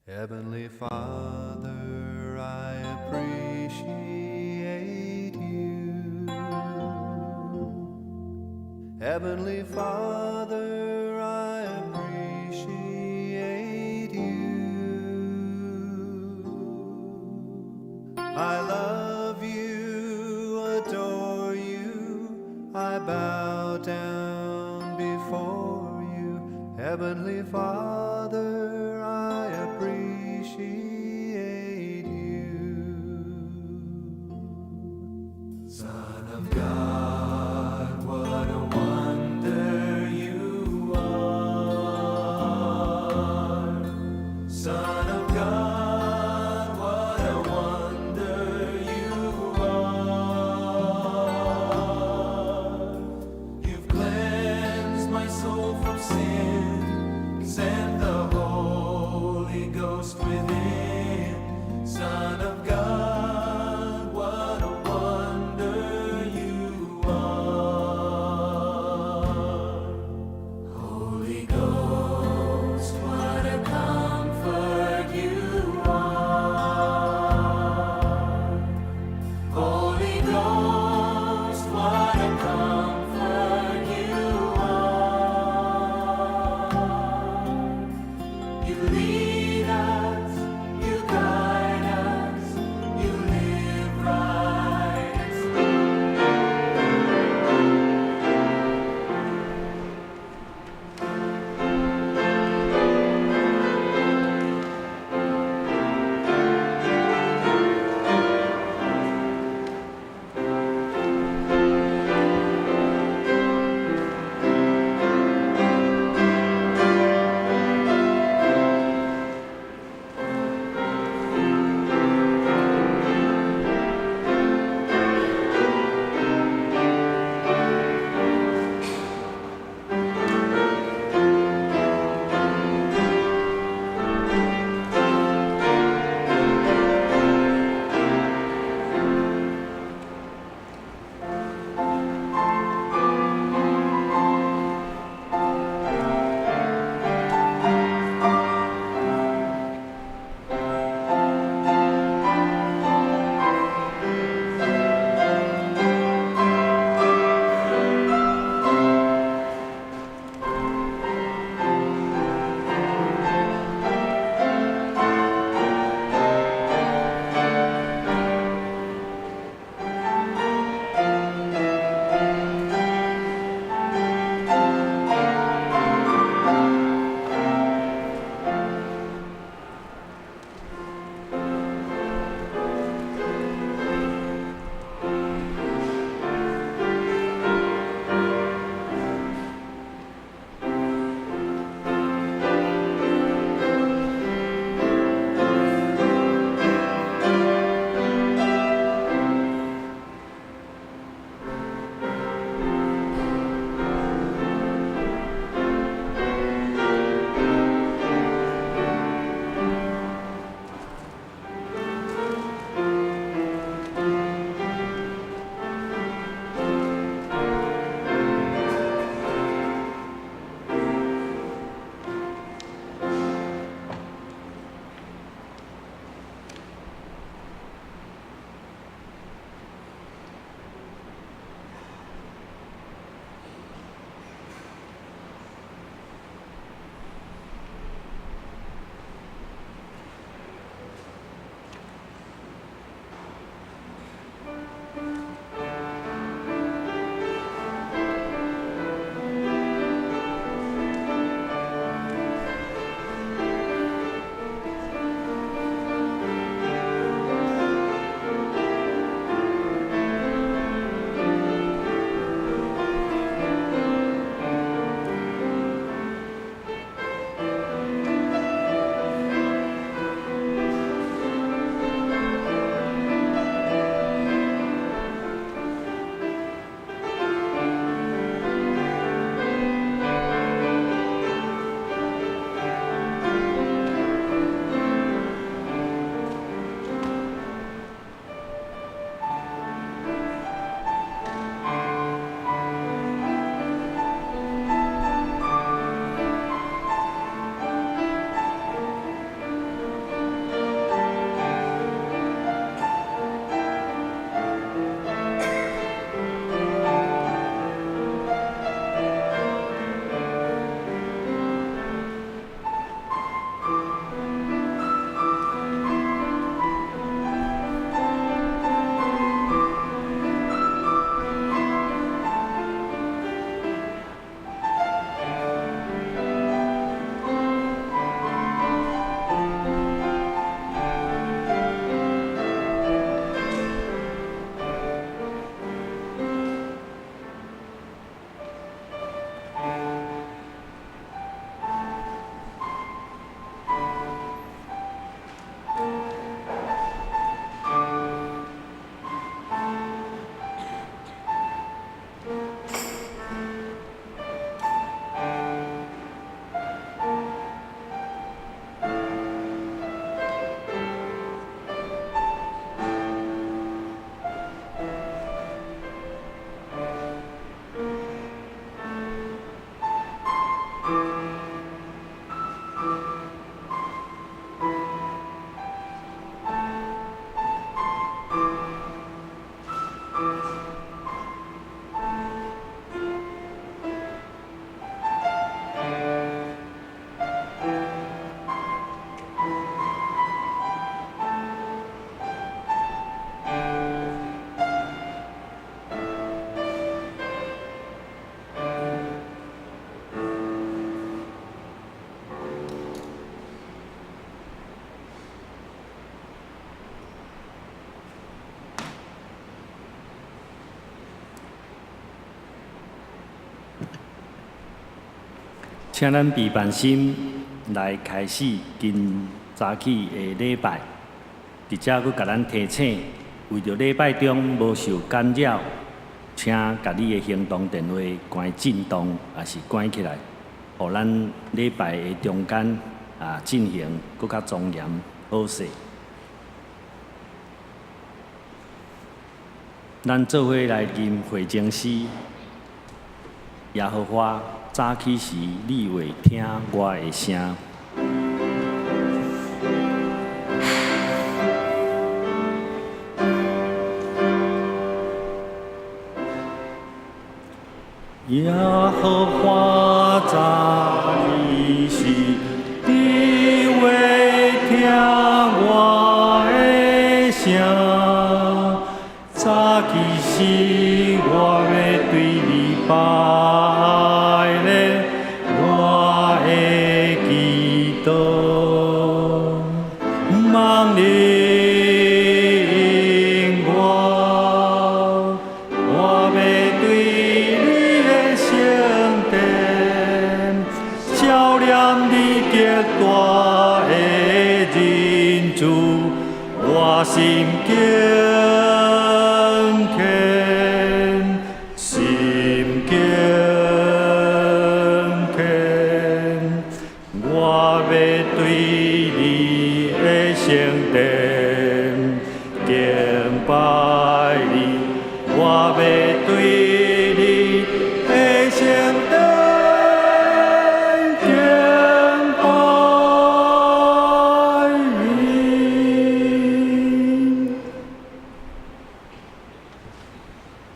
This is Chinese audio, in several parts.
Heavenly Father, I appreciate you. Heavenly Father, I appreciate you. I love you, adore you, I bow down before you. Heavenly Father, I appreciate you. Son of God, what a wonder you are. Son of God, what a wonder you are. You've cleansed my soul from sin, sent the 请咱备办心来开始今早起的礼拜。伫遮佫甲咱提醒，为着礼拜中无受干扰，请甲你的行动电话关震动，也是关起来，互咱礼拜的中间进行佫较庄严好势。咱做伙来吟会经诗，耶和华。早起时，你会听我的声。耶和华早起时，你会听我的声。早起时，我要对你拜咧，我的祈祷，望你应我，我要对你的圣殿，照亮你极大的仁慈，我心境。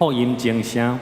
福音正声。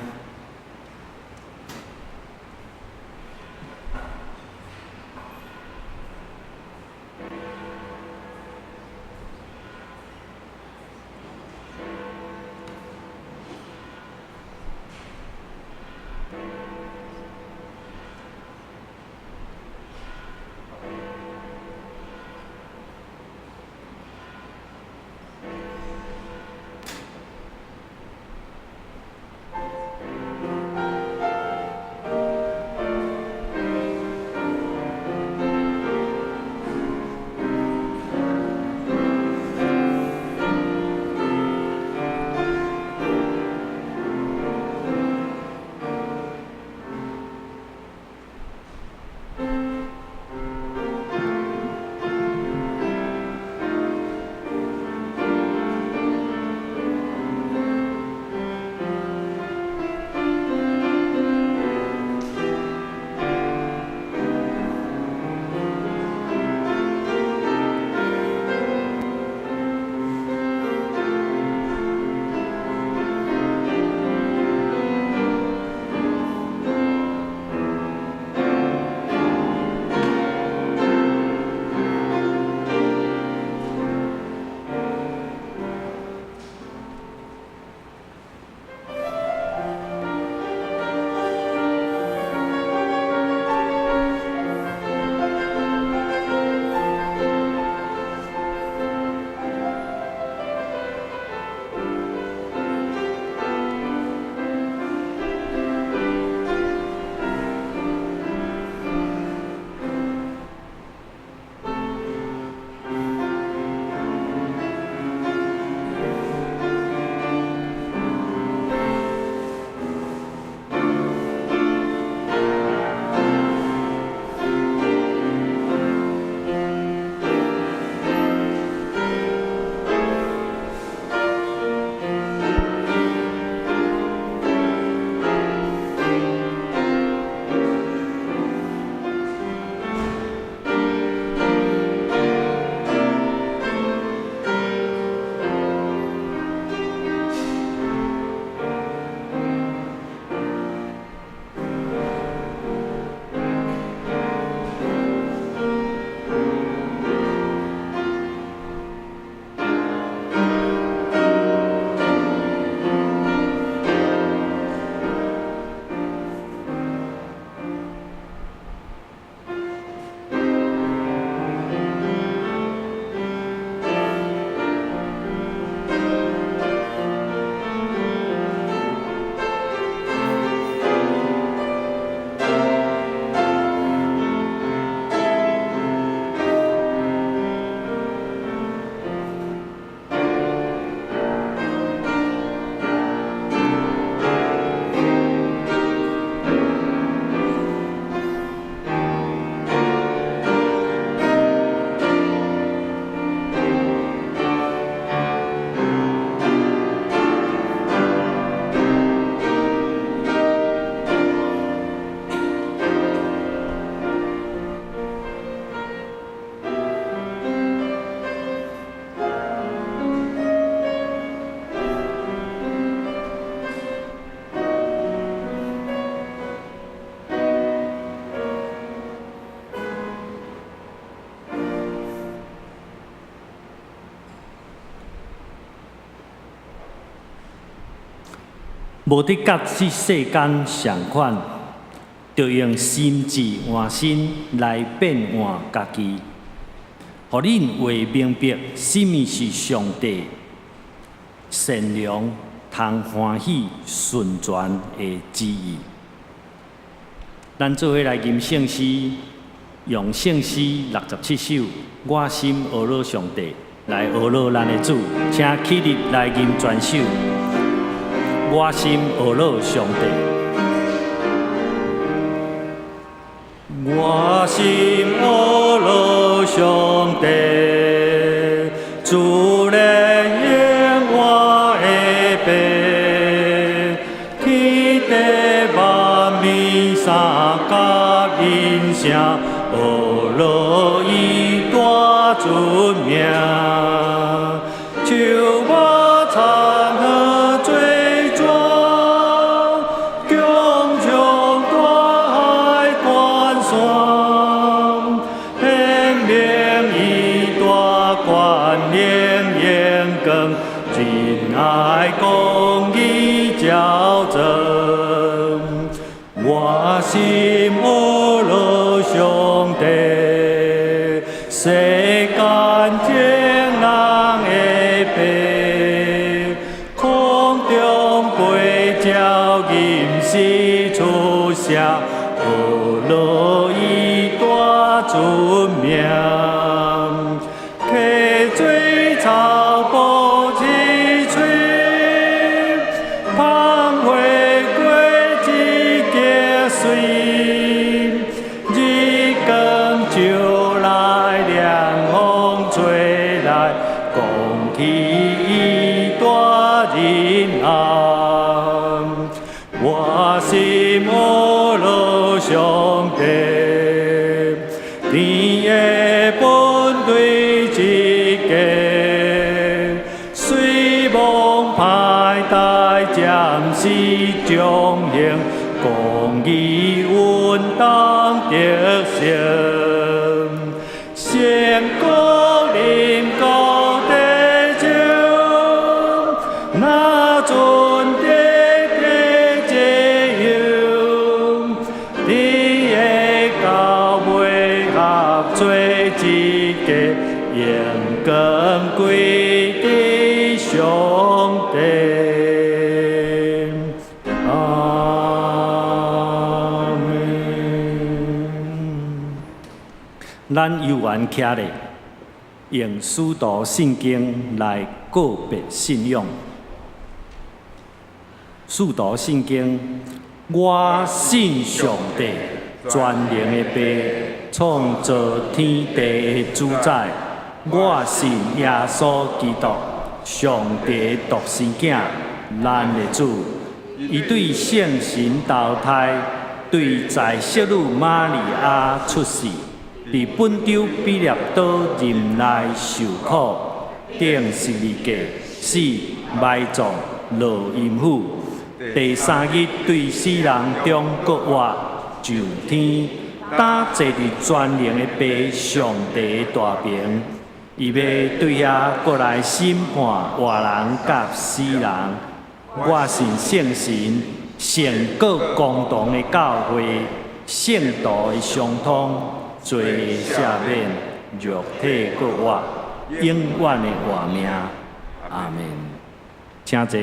无得甲这世间相款，就用心智换心来变换家己，互恁会明白什么是上帝善良、通欢喜、顺全的旨意。咱做伙来吟圣诗，用圣诗67首，我心阿罗上帝来阿罗咱的主，请起立来吟全首。我心阿罗上帝，我心阿罗上帝，主来应我的病，天地万民三甲音声，阿罗以大尊名，求我参和最壮，强强大海关山，天命以大观念严更，仁爱公义矫正，我心阿罗上帝，世间情人的病，空中飞鸟吟诗出声，阿罗以大尊名，溪水草木青翠，芳花过一结水，日光照来凉风吹来，空气已大仁爱，我心阿罗上帝，天的本对一家，随梦派代暂时彰显，公义稳当得胜，先国临高地上，那尊地地接用，你的教会合做一家，严更归地上帝。阿门。咱犹原徛咧，用使徒圣经来告别信仰。使徒圣经，我信上帝，全能的爸，创造天地的主宰。我信耶稣基督，上帝的独生囝，咱的主。伊对圣神投胎，对在色女玛利亚出世，伫本州比列岛任内受苦，顶12架死，埋葬落阴府。第3日对死人中国活上天，打坐伫全能的爸上帝的大名，伊要对遐过来审判活人甲死人。我信圣神，圣国共同的教会，圣道的相通，罪赦免，肉体国活，永远的活命。阿门。请坐。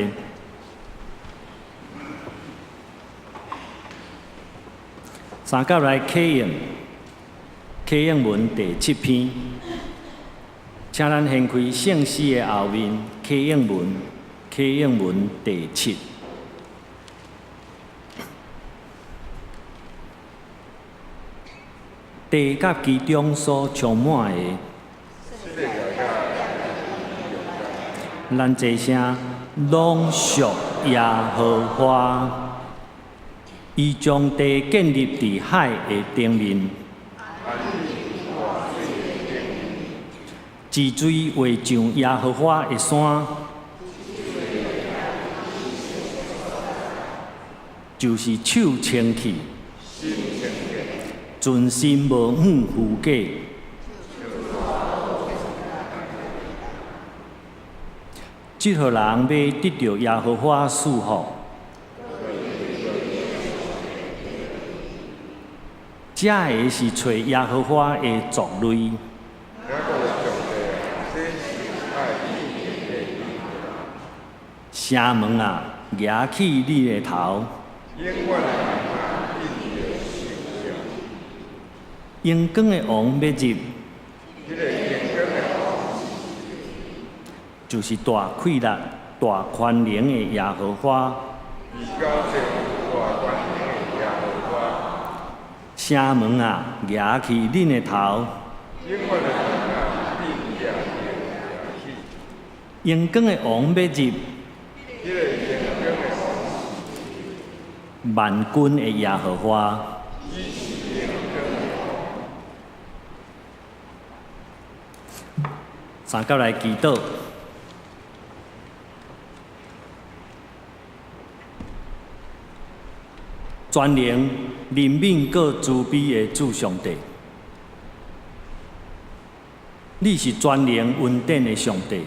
三甲来启应，启应文第7篇，请咱掀开圣诗的后面，启应文，启应文第7。地甲其中所充满的，咱这声朗述耶和华。伊将地建立伫海的顶面，治水画像耶和华的山，就是手清气，存心无远负价。即号人要得到耶和华赐福。这个是找耶和华的族类。那个上帝啊，这是爱你的意。城门啊，举起你的头，永远的人啊，你的形象。阳光的王要入，这个阳光的王，就是大快乐、大宽容的耶和华。而家这大观音的耶和华。城门啊，举起恁的头，永远的人啊，你也要起。阳光的王要入，这个阳光的王，万军的耶和华。伊是阳光的王。三甲来祈祷。全能、怜悯、搁慈悲的主上帝，你是全能稳定的上帝，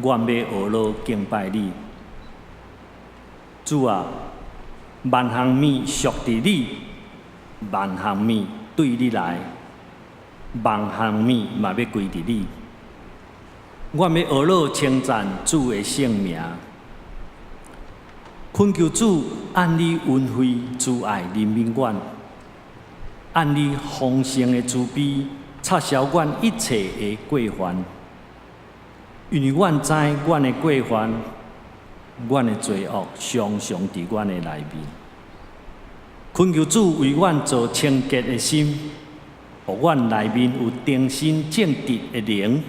愿要学乐敬拜你。主啊，万项物属伫你，万项物对你来，万项物嘛要归伫你。我要学乐称赞主的圣名。恳求主按你恩惠、慈爱、怜悯阮，按你丰盛的慈悲，擦消阮一切的过犯。因为阮知阮的过犯，阮的罪恶常常伫阮的内面。恳求主为阮做清洁的心，互阮内面有忠心正直的灵。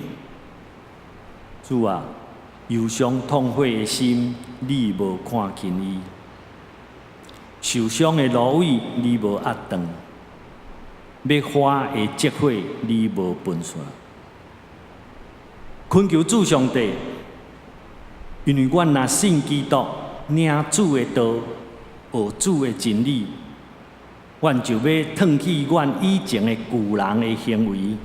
主啊，忧伤痛悔的心，你无看轻伊；受伤的芦苇，你无压断；要花的积火，你无分散。恳求主上帝，因为阮若信基督，领主的道，学主的真理，阮就要脱去阮以前的旧人的行为。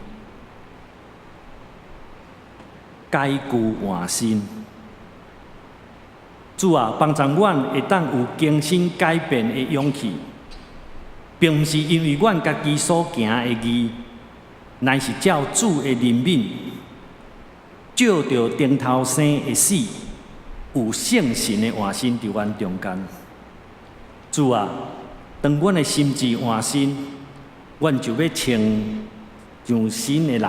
改旧换新，主啊，帮助阮会当有更新改变的勇气，并毋是因为阮家己所行的义，乃是照主的怜悯，照着顶头生的死，有圣神的换新伫阮中间。主啊，当阮的心智换新，阮就要成像新的人。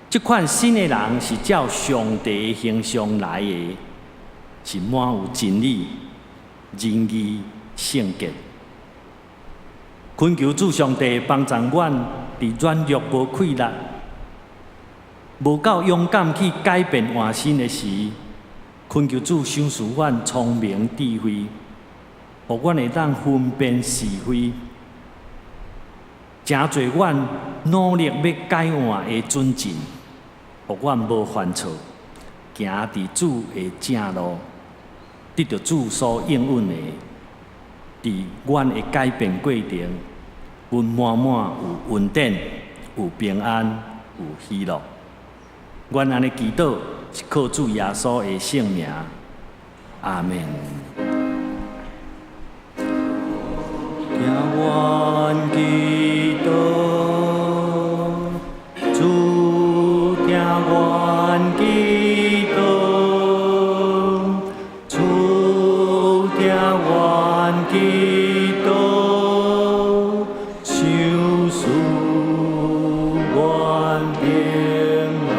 这款新的人是照上帝的形象来的，是满有真理、仁义、圣洁。恳求主上帝帮助阮，伫软弱无气力、无够勇敢去改变换新的时，恳求主赏赐阮聪明智慧，互阮会当分辨是非。诚侪阮努力要改换的准进，互阮无犯错，行伫主的正路，得到主所应允的。伫阮的改变过程，阮满满有稳定，有平安，有喜乐。阮安尼祈祷，是靠主耶稣的圣名。阿门。愿基督，主听愿基督，主听愿基督，救赎愿平安。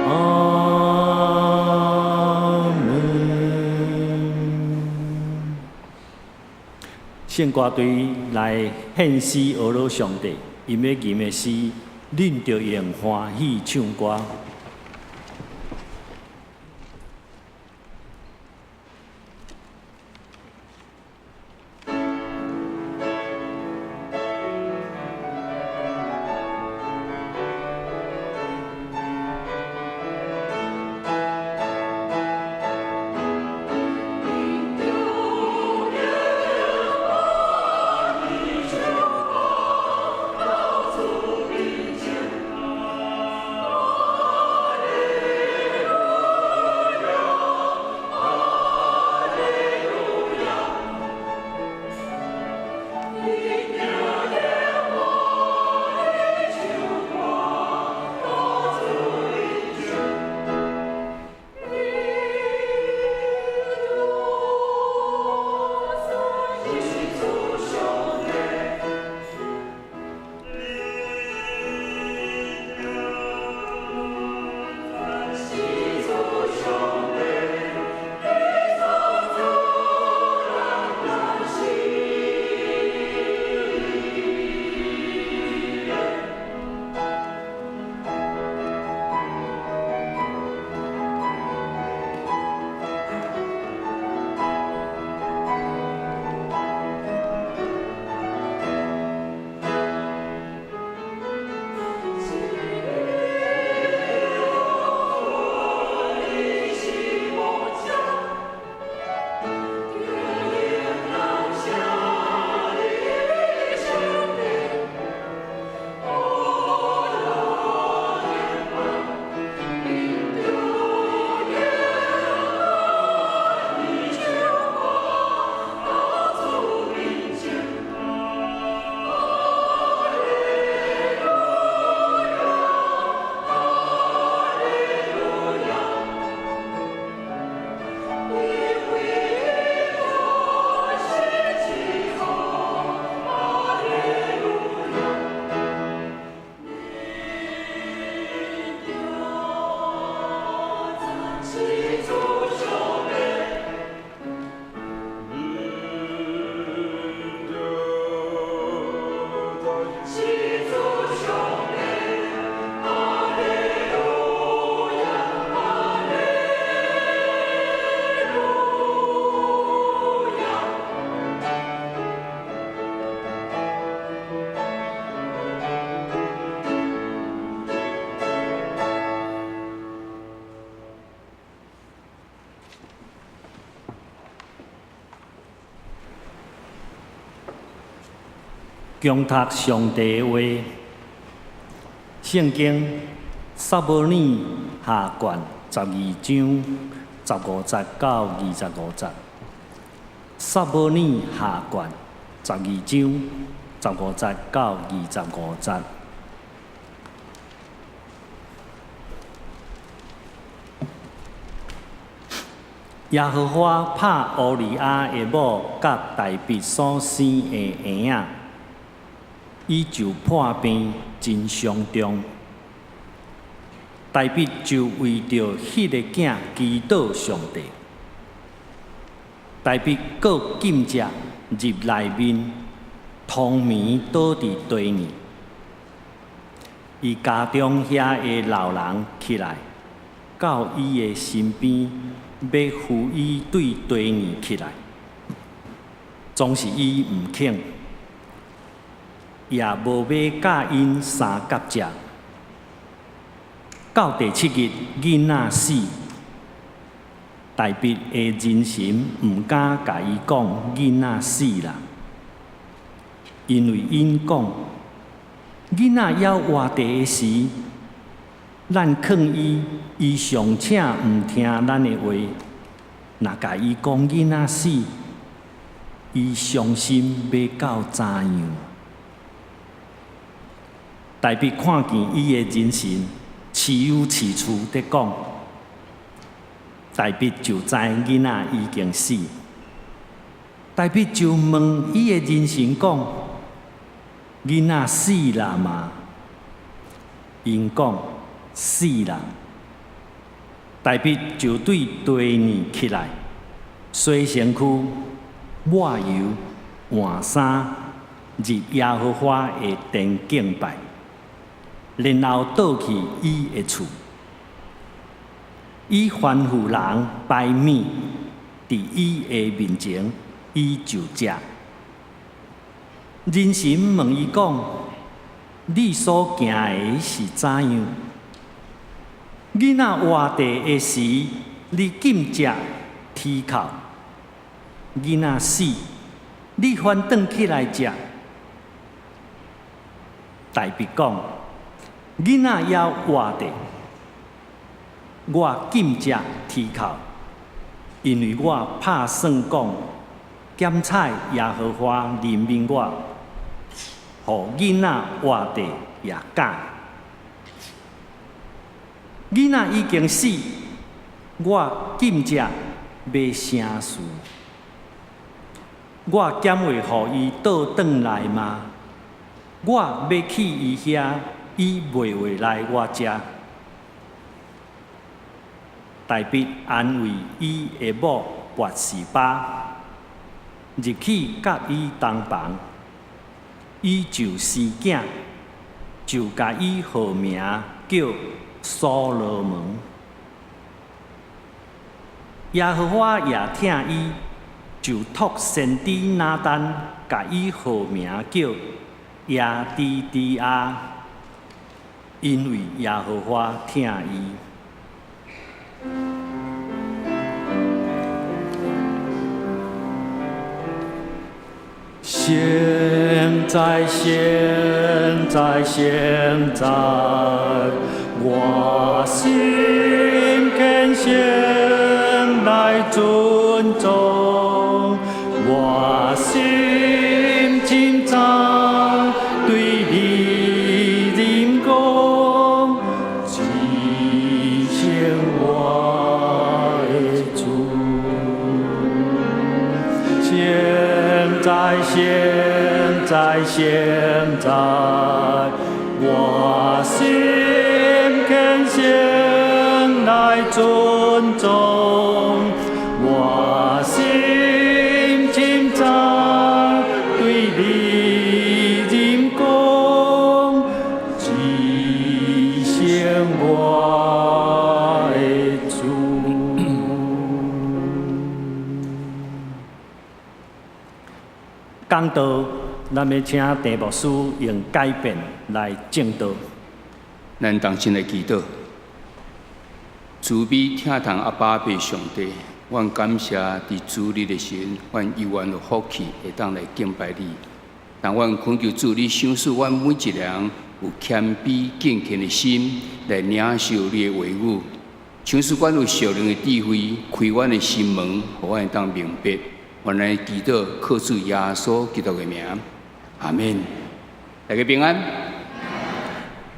阿门。献歌队来献诗俄罗上帝，因要吟的诗，恁着用欢喜唱歌。恭读上帝的话，圣经撒母耳下卷12章15节到25节。撒母耳下卷12章15节到25节。耶和华拍乌利亚的某甲大卫所生的婴仔，伊就破病真伤重。大卫就为着迄个囝祈祷上帝。大卫搁禁食入内面，通眠倒伫地里。伊家中遐的老人起来，到伊的身边。要扶伊对地里起来，总是伊毋肯，也无要甲因相夹食。到第7日，囡仔死，大卫的人心毋敢甲伊讲囡仔死啦，因为因讲囡仔要活地的时。咱劝伊，伊尚且毋听咱的话，若甲伊讲囡仔死，伊伤心要到怎样？大卫看见伊的人生，饲有饲厝地讲，大卫就知囡仔已经死。大卫就问伊的人生讲：囡仔死啦嘛？因讲。死啦！大卫就对地里起来，洗身躯、抹油、换衫，入耶和华的殿敬拜，然后倒去伊的厝。伊吩咐人摆面，伫伊的面前，伊就食。人神问伊讲：你所行的是怎样？囡仔活地的时，你禁食啼哭；囡仔死，你反转起来食。大卫讲：囡仔要活地，我禁食啼哭，因为我拍算讲，检采耶和华怜悯我，互囡仔活地也假。囡仔已经死，我禁食要啥事？我减会互伊倒转来吗？我要去伊遐，伊袂会来我遮。大卫安慰伊的某拔示巴，入去甲伊同房，伊就生囝，就甲伊号名叫。所罗门，耶和华也听伊，就托先知拿单，甲伊号名叫耶低低亚，因为耶和华听伊。现在，我心更先来尊重，我心紧张对你人工，极限我的主。现在，我心更先来尊重，我心紧张对你人工，极限我的主。讲道。咱要请陈牧师用改变来正道。咱同心来祈祷，慈悲听从阿爸爸上帝，阮感谢伫主日的时阵，阮有缘有福气会当来敬拜你。但阮恳求主，你赏赐阮每一个人有谦卑敬虔的心，来领受你的话语。赏赐阮有属灵的智慧，开阮的心门，互阮当明白。原来祈祷靠主耶稣基督的名，阿门。大家平安。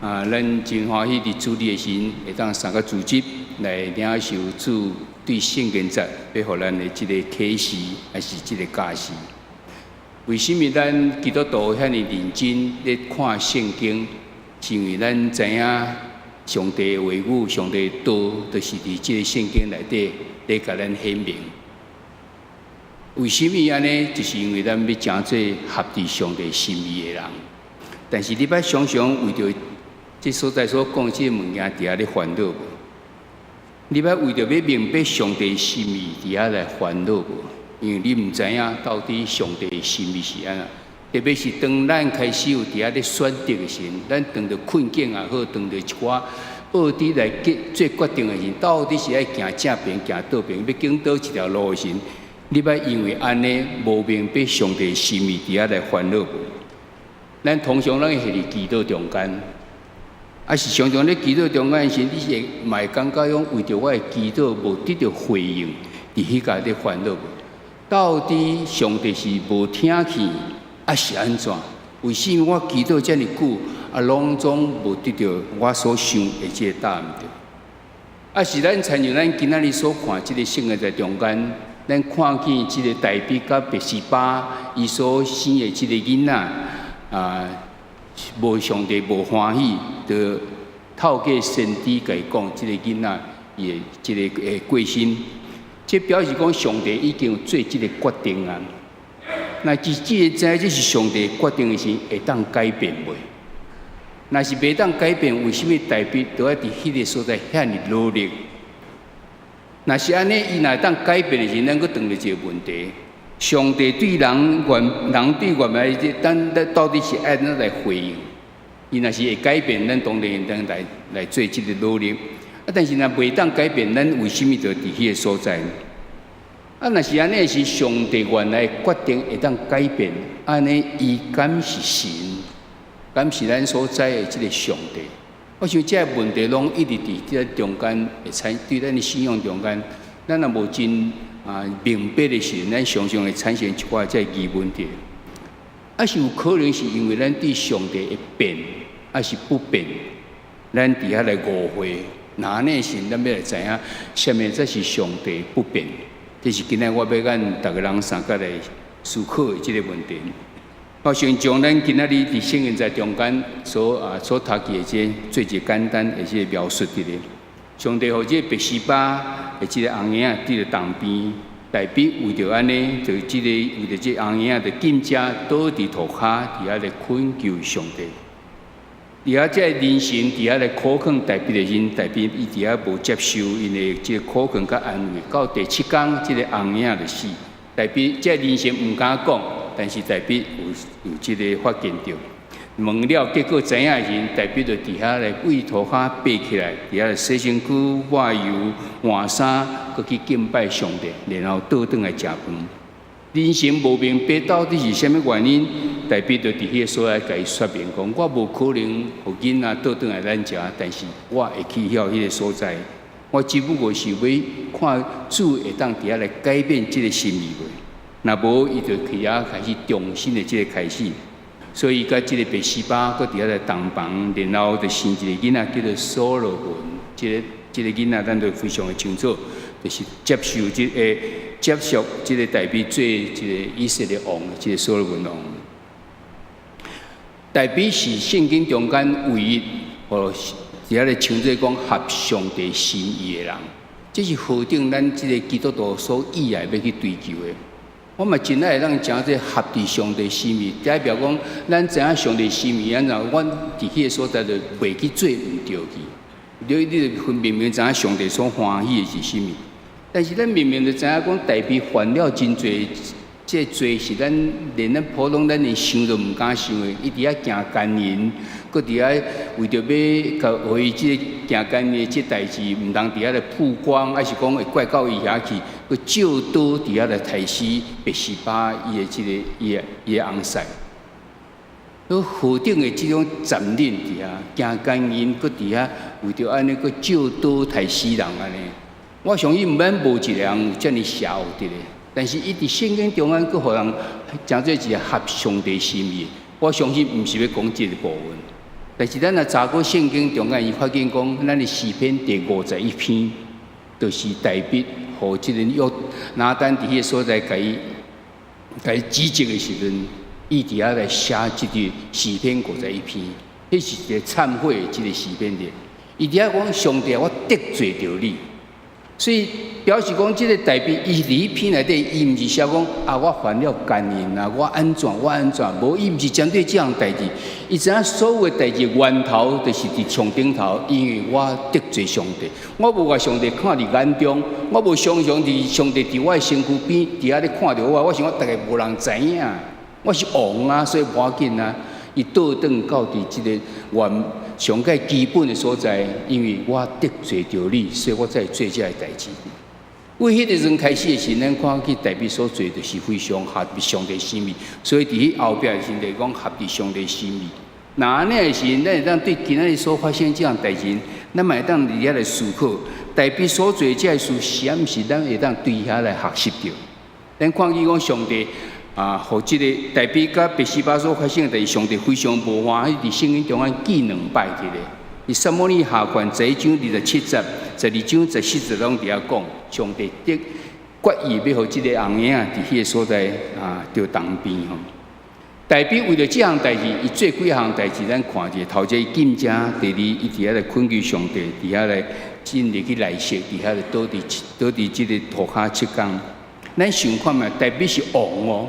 咱真欢喜伫主日的时阵，会当三个组织来领受主对圣经节要互咱的即个启示，还是即个启示。为什么咱基督徒遐尼认真咧看圣经？是因为咱知影上帝的话语、上帝的道，就是伫即个圣经内底咧甲咱显明。为什么安尼？就是因为咱要诚做合伫上帝心意的人。但是你捌常常为着即所在所讲即个物件，伫遐咧烦恼无？你捌为着要明白上帝的心意，伫遐来烦恼无？因为你毋知影到底上帝的心意是安怎。特别是当咱开始有伫遐咧选择的时候，咱当着困境也好，当着一寡恶知来做决定的时候，到底是爱行正边、行倒边，要经倒一条路的时候，你捌因为安尼无明白上帝的心意，伫遐来烦恼无？咱通常咱会伫祈祷中间，是常常咧祈祷中间的时候，你是嘛会感觉讲为着我的祈祷无得到回应，伫迄个咧烦恼无？到底上帝是无听去？是安怎？为什么我祈祷遮尔久，拢总无得到我所想的即个答案着？是咱参像咱今仔日所看即个圣经在中间，咱看见即个大比甲拔示巴伊所生的即个囡仔，无上帝无欢喜，就透过先知甲伊讲，即个囡仔伊的即个过身，即表示讲上帝已经有做即个决定啊。那既然知这是上帝决定的时，会当改变袂？若是袂当改变，为什么大比都要伫迄个所在遐尼努力？若是安尼，伊若当改变的时，咱阁当着一个问题：上帝对人对原来，咱到底是按怎来回应？伊若是会改变，咱当然当来做即个努力。但是若袂当改变，咱为什么就伫迄个所在？若是安尼，是上帝原来决定会当改变，安尼伊敢是神，敢是咱所知的即个上帝？我想这问题拢一直伫即个中间，会产对咱的信仰中间，咱若无真明白的时候，咱常常会产生一寡即个疑问题。是有可能是因为咱对上帝会变，是不变，咱伫遐来误会。那安尼时，咱要来知影，什么才是上帝不变？这是今日我要咱逐个人三角来思考的即个问题。我想将咱今仔日伫圣经在中间所读记的即做一简单的即个描述伫咧。上帝互即个拔示巴的即个红影伫咧东边，大比为着安尼，就即个为着即红影，就紧接倒伫涂骹，伫遐来恳求上帝。伫遐即个人神伫遐来苦劝大比的人，大比伊伫遐无接受，因为即个苦劝甲安慰。到第7天，即个红影就死。大比即个人神毋敢讲，但是大比有即个发现着。问了，结果知影的时，大比就伫遐来为涂骹爬起来，伫遐来洗身躯、抹油、换衫，佮去敬拜上帝，然后倒转来食饭。人神无明白到底是啥物原因，大比就伫迄个所在甲伊说明讲，我无可能互囡仔倒转来咱食，但是我会去晓迄个所在。我只不过是要看主会当伫遐来改变即个心意袂。若无，伊就去遐开始重新的即个开始。所以甲即个拔示巴，佮伫遐来同房，然后就生一个囡仔叫做所罗门。即个囡仔，咱都非常的清楚，就是接受即个大比做一个以色列王，即个所罗门王。大比是圣经中间唯一伫遐咧称作讲合上帝心意的人，这是何等咱即个基督徒所意来要去追求的。我嘛真爱让讲这合伫上帝心意，代表讲咱知影上帝心意，然后阮伫迄个所在就袂去做毋对去。你就明明知影上帝所欢喜的是甚物，但是咱明明就知影讲大比犯了真侪，这罪是咱连咱普通咱连想都毋敢想的。伊伫遐行奸淫，搁伫遐为着要甲互伊即个行奸淫的即代志，毋通伫遐来曝光，还是讲会怪到伊遐去，搁照刀伫遐来杀死拔示巴伊的即个伊的翁婿。何等的这种残忍伫遐，行奸淫，搁伫遐为着安尼搁照刀杀死人安尼。我相信毋免无一个人有遮尔邪恶的咧，但是伊伫圣经中间，佫互人诚做一个合上帝心意。我相信毋是要讲这个部分，但是咱若查过圣经中间，伊发现讲，咱的诗篇第51篇，就是大卫互即个约拿单伫迄个所在，甲伊指责的时阵，伊伫遐来写即个诗篇51篇，迄是一个忏悔的即个诗篇的。伊伫遐讲，上帝，我得罪着你。所以表示讲，即个大卫伊伫迄篇内底，伊毋是写讲啊，我犯了奸淫啊，我安怎，无伊毋是针对即样代志，伊知影所有的代志源头就是伫上顶头，因为我得罪上帝，我无把上帝看伫眼中，我无常常伫上帝伫我的身躯边伫遐咧看着我想大概无人知影，我是王啊，所以无要紧啊，伊倒转到伫即个上界基本的所在，因为我得罪着你，所以我才做这个代志。为迄个阵开始的时，咱看去大卫所做，就是非常合乎上帝心意。所以伫迄后壁的时，就讲合乎上帝心意。那安尼的时，咱会当对今仔日所发生这样代志，咱嘛会当伫遐来思考，大卫所做这个事，是毋是咱会当对遐来学习着？咱看见讲上帝。互即个大卫甲拔示巴所发生的代志，上帝非常无欢喜，伫圣经中间记2摆伫咧。伫撒母耳下卷11章27节、12章14节拢伫遐讲，上帝的决意要互即个红婴仔伫迄个所在着当兵吼。大卫为了这项代志，伊做几项代志，咱看者头一禁食，第二伊伫遐来困求上帝，伫遐来进入去内室，伫遐来倒伫即个涂骹7天。咱想看嘛，大卫是王哦。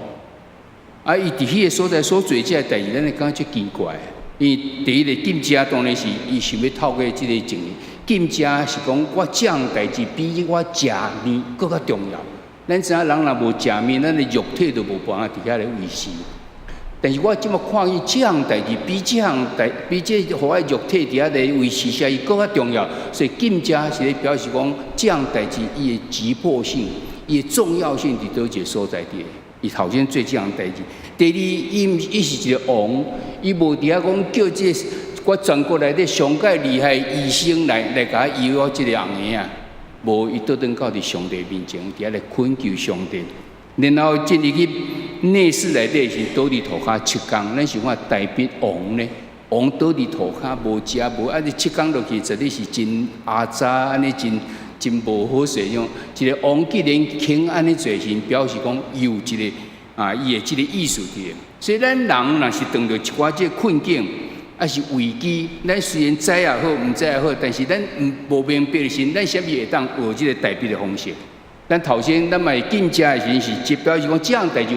伊伫迄个所在所做这个代志，咱会感觉奇怪。因为第一个禁食当然是伊想要透过这个情形，禁食是讲我这样代志比我食面更较重要。咱知影人若无食面，咱的肉体都无办法伫遐来维持。但是我即么看伊这样代志比这互我肉体伫遐来维持下，伊更较重要。所以禁食是咧表示讲这样代志伊的急迫性、伊的重要性伫倒一个所在地。伊头先做这样代志，第二，伊是一个王，伊无伫遐讲叫这我全国内底上界厉害医生来甲医我这个红婴啊，无伊倒转到伫上帝面前，伫遐来恳求上帝，然后进入去内室内底是倒伫涂骹7天，咱想看大卫王呢，王倒伫涂骹无食无，你7天落去，绝对是真阿杂安尼真无好势种，一个王既然肯安尼做时，表示讲有一个伊的即个意思伫。所以咱人若是碰到一寡即个困境，还是危机，咱虽然知也好，毋知也好，但是咱无明白的时，咱啥物会当学即个代笔的方式？咱头先咱买禁食的时，是即表示讲这样代志，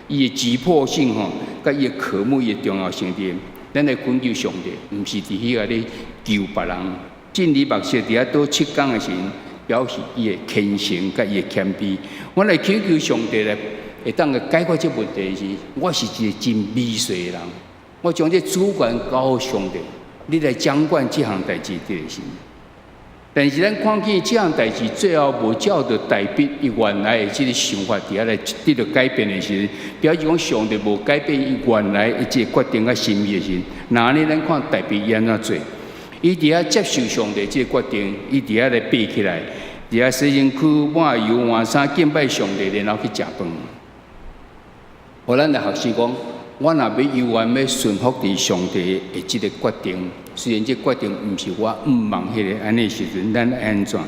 伊的急迫性吼，甲伊的科目伊的重要性伫。咱来恳求上帝，毋是伫迄个咧求别人。进入目色伫遐倒7天的时，表示伊的虔诚甲伊的谦卑。我来祈求上帝来会当个解决这问题时，我是一个真美善的人。我将这主权交给上帝，你来掌管这项代志的时。但是咱看见这项代志最后无照着大卫伊原来的这个想法伫遐来得到改变的时，表示讲上帝无改变伊原来的这个决定甲心意的时，那呢咱看大卫伊安怎做？伊伫遐接受上帝这个决定，伊伫遐来爬起来，伫遐洗身躯、抹油、换衫、敬拜上帝，然后去食饭。互咱来学习讲，我若要永远要顺服伫上帝的这个决定，虽然这决定毋是我望迄个安尼时阵，咱安怎？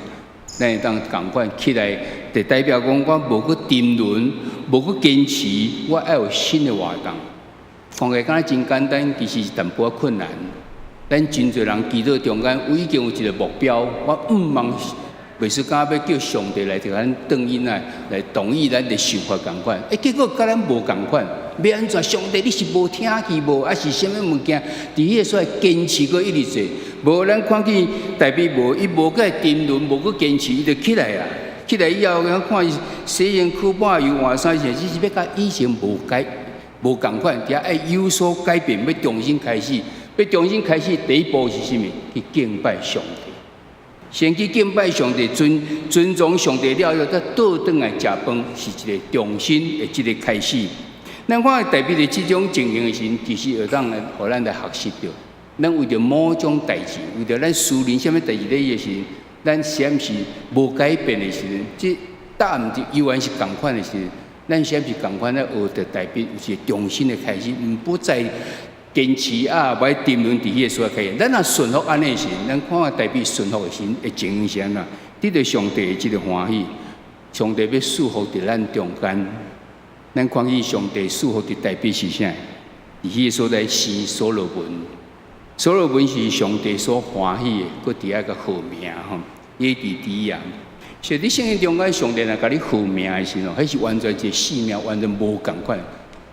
咱会当共款起来，就代表讲我无去沉沦，无去坚持，我要有新的活动。看起来敢若真简单，其实是淡薄困难。咱真侪人祈祷中间，有已经有一个目标，我望袂说敢要叫上帝来替咱动因来同意咱的想法共款，结果甲咱无共款，要安怎？上帝你是无听去无，还是啥物物件？伫迄个所在坚持过一直做，无咱看见大卫无，伊无个沉沦，无个坚持，伊就起来啊！起来以后，咱看伊洗身躯、抹油、换衫，只是要甲以前无共款，伫遐爱有所改变，要重新开始。要重新开始，第一步是什么？去敬拜上帝。先去敬拜上帝，尊重上帝了后，再倒转来食饭，是一个重新的这个开始。咱看代表的这种情形的时候，其实会当来，互咱来学习到，咱为着某种代志，为着咱私人什么代志咧的时候，咱是毋是无改变的时候，这答案就依然是同款的时候，咱是毋是同款咧学着代表有一个重新的开始，不再坚持啊，要沉沦伫迄个所开始。咱若顺服安尼时，咱看代表顺服的时会情形是安怎？得到上帝的这个欢喜，上帝要束缚伫咱中间。咱看见上帝束缚的代表是啥？伫迄个所在生所罗门，所罗门是上帝所欢喜的，佮伫遐个好名吼，耶底底亚。所以伫圣经中间，上帝若甲你好名的时候，迄是完全一个生命完全无共款。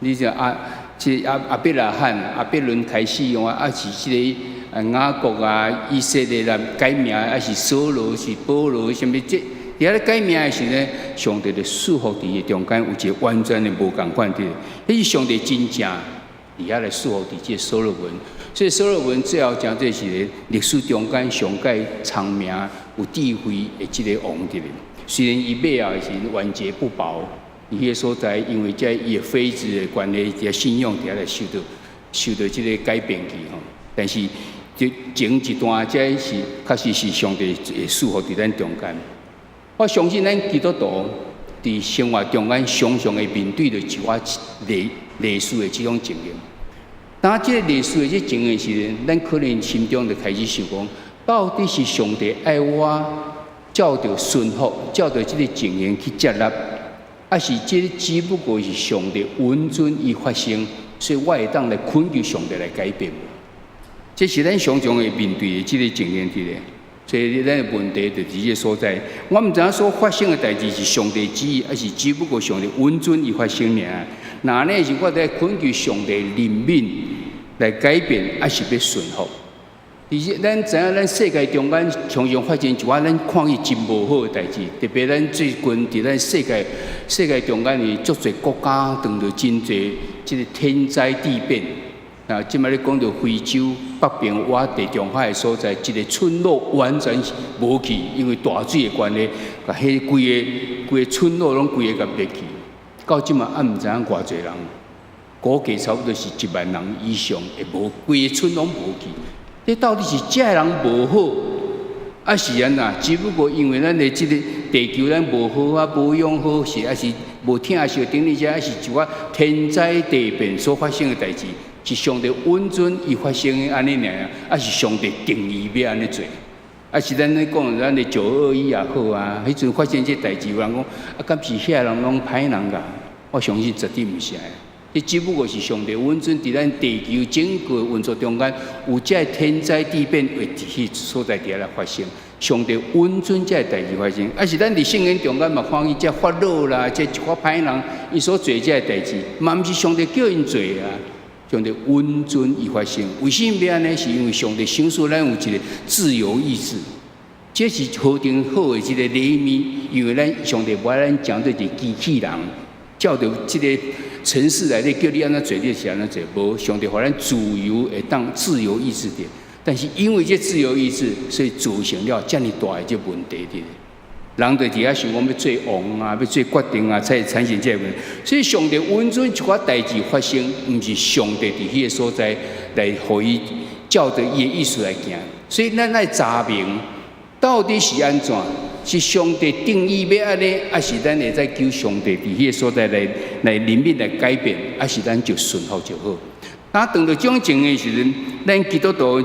你像阿伯拉罕、阿伯伦开始用啊，是即个雅各啊、以色列啦改名，啊是扫罗、是保罗，什么这？伫遐咧改名的时呢，上帝的束缚伫个中间有一个完全的无共款的，迄是上帝真正伫遐来束缚伫这所罗门。所以所罗门最后讲这是历史中间上界长命有智慧的这个王的。虽然伊尾后是晚节不保，伊迄个所在因为这伊的妃子的关系，这信仰伫遐来受到这个改变去吼。但是就前一段这是确实是上帝的束缚伫咱中间。我相信咱基督徒伫生活中间常常会面对着一寡类似的这种情形。当这个类似的这情形时，咱可能心中就开始想讲，到底是上帝爱我，照着顺服，照着这个情形去接纳，还是这只不过是上帝允准伊发生，所以我会当来恳求上帝来改变。这是咱常常会面对的这个情形伫咧。所以咱的问题就伫个所在，我毋知影所发生的代志是上帝旨意，还是只不过上帝允准伊发生尔。那安尼是我在恳求上帝怜悯来改变，还是要顺服？而且咱知影，咱世界中间常常发生一寡咱看伊真无好的代志，特别咱最近伫咱世界中间的足侪国家遇到真侪即个天灾地变。啊，即摆咧讲到非洲北边挖地中海的所在，一个村落完全是无去，因为大水的关系，甲迄规个村落拢规个甲灭去。到即摆也毋知影偌侪人，估计差不多是1万人以上，会无规个村拢无去。这到底是遮人无好，还是安那？只不过因为咱的即个地球咱无好啊，无养好势，还是无听受顶哩遮，还是一寡天灾地变所发生的代志。是上帝允准伊发生的安尼尔，还是上帝定义要安尼做？还是咱咧讲咱的921也好啊？迄阵发生这代志，有人讲啊，敢是遐人拢歹人噶？我相信绝对毋是。这只不过是上帝允准伫咱地球整个运作中间，有这天灾地变会伫迄所在底下来发生。上帝允准这代志发生，还是咱伫圣经中间嘛看见这法老啦，这一寡歹人伊所做这代志，嘛毋是上帝叫因做啊。上帝允准伊发生，为什么要安尼？是因为上帝享受咱有一个自由意志，这是何等好的一个礼物。因为咱上帝无爱咱讲做一个机器人，照着这个程式来咧叫你安怎做，你是安怎做。无，上帝互咱自由会当自由意志的。但是因为这自由意志，所以造成了遮尔大的这问题的。人就伫遐想讲要做王啊，要做决定啊，才会产生这个问题。所以上帝允准一寡代志发生，毋是上帝伫迄个所在来互伊照着伊的意思来行。所以咱来查明到底是安怎？是上帝定义要安尼，还是咱会再求上帝伫迄个所在来怜悯来改变，还是咱就顺服就好？当到这种情形时阵，咱基督徒。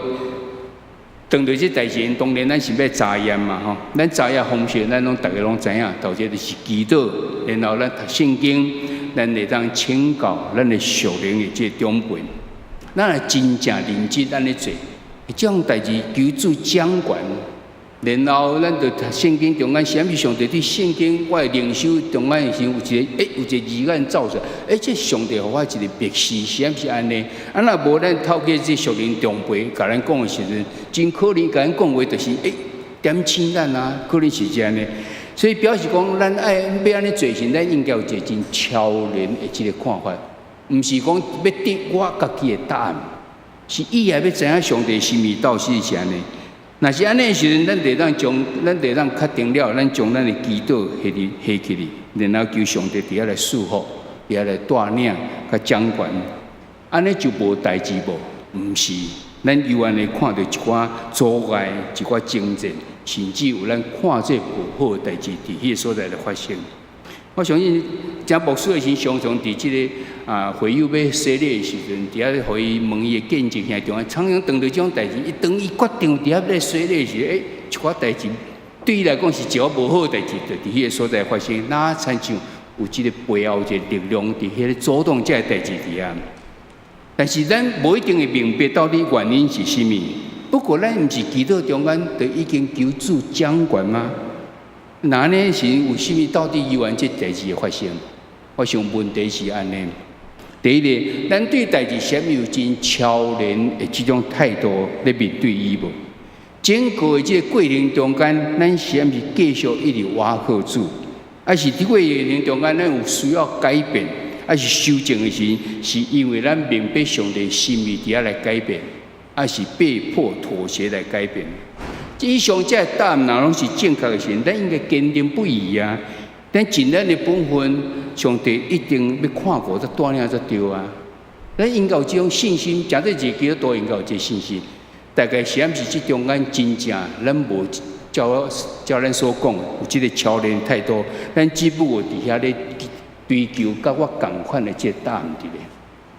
当到这代志，当然咱是要查验嘛吼。咱查验方式，咱大家拢知影，头先就是祈祷，然后咱读圣经，咱会当请教咱的属灵的这长辈，咱来真正认真安尼做，这种代志求主掌管。然后咱就读圣经中间，是毋是上帝对圣经我的灵修中间是有一个字眼走出来，这上帝互我一个别示，是毋是安尼？啊，若无咱透过这属灵长辈甲咱讲的时阵，真可能甲咱讲话就是点醒咱啊，可能是这样的。所以表示讲，咱要安尼做时，咱应该有一个真超然的这个看法，毋是讲要得我家己的答案，是以后要知影上帝心意到底是安尼。若是安尼时阵，咱得当确定了，咱将咱的祈祷下起哩，然后求上帝伫遐来祝福，伫遐来带领甲掌管，安尼就无代志无？毋是，咱犹原会看到一寡阻碍、一寡征战，甚至有咱看这不好的代志伫迄个所在来发生。我相信，真牧师的时常常伫即个会友要洗礼的时阵，伫遐互伊问伊的见证现中，常常碰到这种代志，当伊决定伫遐要洗礼的时，一寡代志对伊来讲是一个无好的代志，就伫迄个所在发生，哪亲像有即个背后一个力量伫迄个阻挡这个代志伫遐。但是咱无一定会明白到底原因是甚物。不过咱毋是祈祷中间就已经求主掌管吗？那呢是有甚物到底犹原这代志会发生？我想问题是安尼。第一个，咱对代志是有真超然的这种态度来面对伊无？整个的这个过程中间，咱是毋是继续一直倚靠主？还是伫过程中间，咱有需要改变？还是修正的时，是因为咱明白上帝心意底下来改变，还是被迫妥协来改变？以上这答案若拢是正确的时，咱应该坚定不移啊！咱尽咱的本分，上帝一定要看过才带领才对啊！咱应该有这种信心，真对自己都应该有这信心。大概是毋是这中间真正，咱无照咱所讲，有这个超然态度，咱只不过伫遐咧。追求甲我同款的这答案伫咧，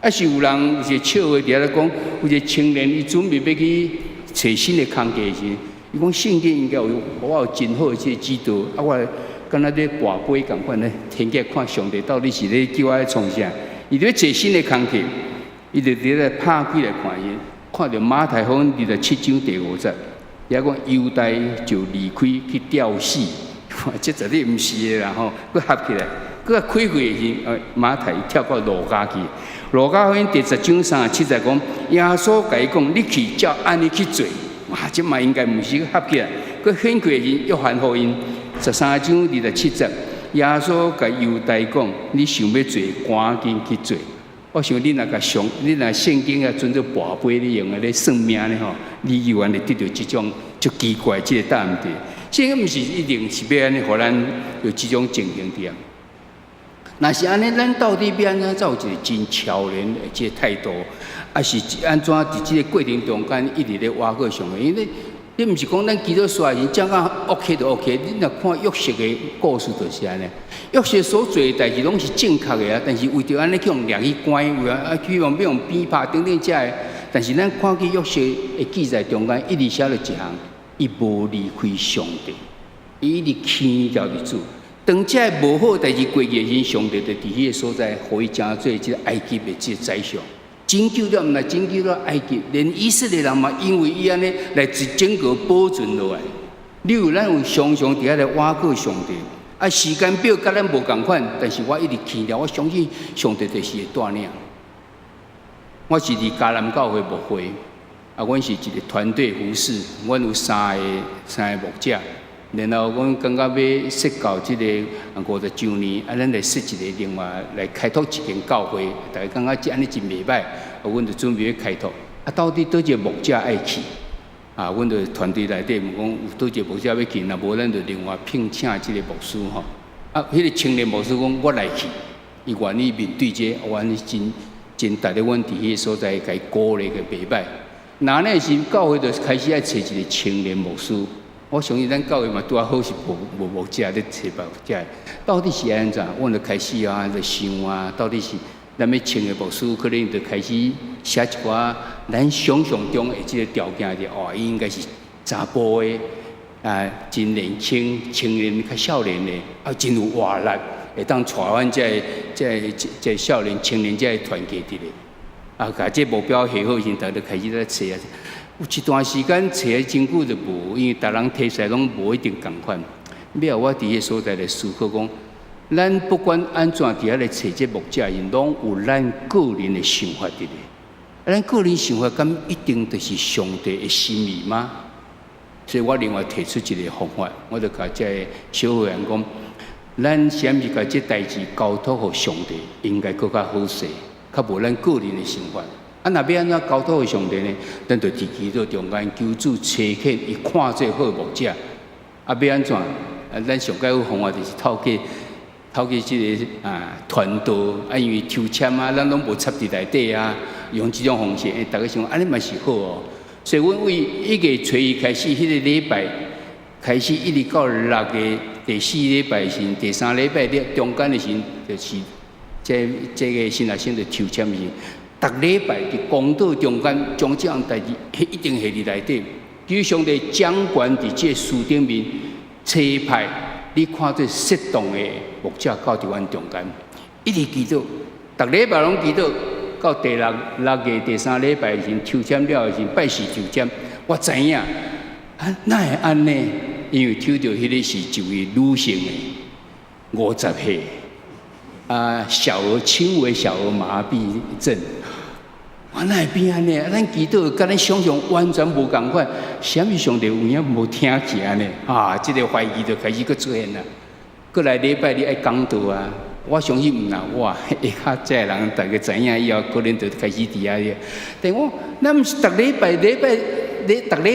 啊是有人有一个笑话伫咧讲，有一个青年伊准备要去找新的工课时，伊讲圣经应该我有真好的这个指导，啊我敢若咧跋杯同款咧，天天看上帝到底是咧叫我创啥？伊咧找新的工课，伊就伫咧拍开来看伊，看到马太福音27章第50，也讲犹大就离开去吊死，这绝对毋是的啦吼，佮合起来。佮开会时，马太跳到路加去。路加福音第10章37节讲，耶稣甲伊讲：“你去照安尼去做。”哇，这嘛应该毋是合起来。佮返过时，约翰福音13章27节，耶稣甲犹大讲：“你想要做，赶紧去做。”我想你若圣经啊，遵照跋杯咧用咧算命咧吼，你犹原会得到这种足奇怪这个答案的。圣经毋是一定是要安尼，互咱有这种情形伫啊。若是安尼，咱到底要安怎走一个真超然的这个态度，还是安怎伫这个过程中间一直咧挖过上去？因为你毋是讲咱基督徒人讲啊 OK 就 OK， 你若看约瑟的故事就是安尼。约瑟所做的代志拢是正确的啊，但是为着安尼去用掠去关，为啊希望要用鞭拍等等这个。但是咱看去约瑟的记载中间，一直写了一项，伊无离开上帝，伊一直牵着主。当这无好代志过去时，上帝就伫迄个所在，互伊成做即个埃及的即个宰相，拯救了毋来拯救了埃及，连以色列人嘛，因为伊安尼来整个保存落来。咱有常常伫遐来挖靠上帝，啊，时间表甲咱无共款，但是我一直牵了，我相信上帝就是会带领。我是伫迦南教会牧会，啊，阮是一个团队服侍，阮有三个牧者。然后，阮感觉要设教这个50周年，啊，咱来设一个另外来开拓一间教会，大家感觉这安尼真袂歹，啊，阮就准备要开拓。啊，到底倒一个牧者爱去？啊，阮就团队内底问讲，有倒一个牧者要去？若无，咱就另外聘请这个牧师吼。啊，迄个青年牧师讲，我来去，伊愿意面对这，愿意真带着阮伫迄个所在，甲伊鼓励个袂歹。那呢是教会就开始爱找一个青年牧师。我相信咱教会嘛，拄好是无牧者咧找牧者，到底是安怎？阮就开始啊，就想啊，到底是咱要请的牧师，可能就开始写一寡咱想象中的即个条件的哦，伊应该是查甫的啊，真年轻、青年较少年的，啊，真有活力，会当带阮这少年、青年这团结伫咧，啊，甲这目标下好时，大家就开始在找啊。有一段时间找的真久就无，因为逐人题材拢无一定共款。尾后我伫个所在来思考讲，咱不管安怎伫遐来找这牧者，因拢有咱个人的想法伫咧。咱个人想法，敢一定就是上帝的心意吗？所以我另外提出一个方法，我就甲这小会员讲，咱是毋是甲这代志交托互上帝，应该更较好势，较无咱个人的想法。啊，若要安怎交托给上帝呢？咱就伫祈祷中间求主差遣伊看做好牧者。啊，要安怎？啊，咱上解好方法就是透透过即个传道因为抽签咱拢无插伫内底用即种方式，大家想安尼嘛是好哦。所以阮为1月初1开始，迄个礼拜开始，一直到6月第4礼拜时，第3礼拜中间的时，就是这个新学生的抽签时，逐礼拜伫公道中间将这样代志一定下伫内底。求上帝掌管伫这书顶面，车派你看做适当的牧者到伫阮中间，一直祈祷，逐礼拜拢祈祷，到第6月第3礼拜时抽签了时，拜四抽签，我知影哪会安尼？因为抽到迄个是一位女性的50岁小儿轻微小儿麻痹症。哪会变安尼？咱祈祷甲咱想象完全无共款，啥物上帝有影无听见呢？即个怀疑就开始出现啦。过来礼拜你爱讲道我相信唔啦，下骹这人大家知影以后，可能就开始伫遐咧。但我咱毋是逐礼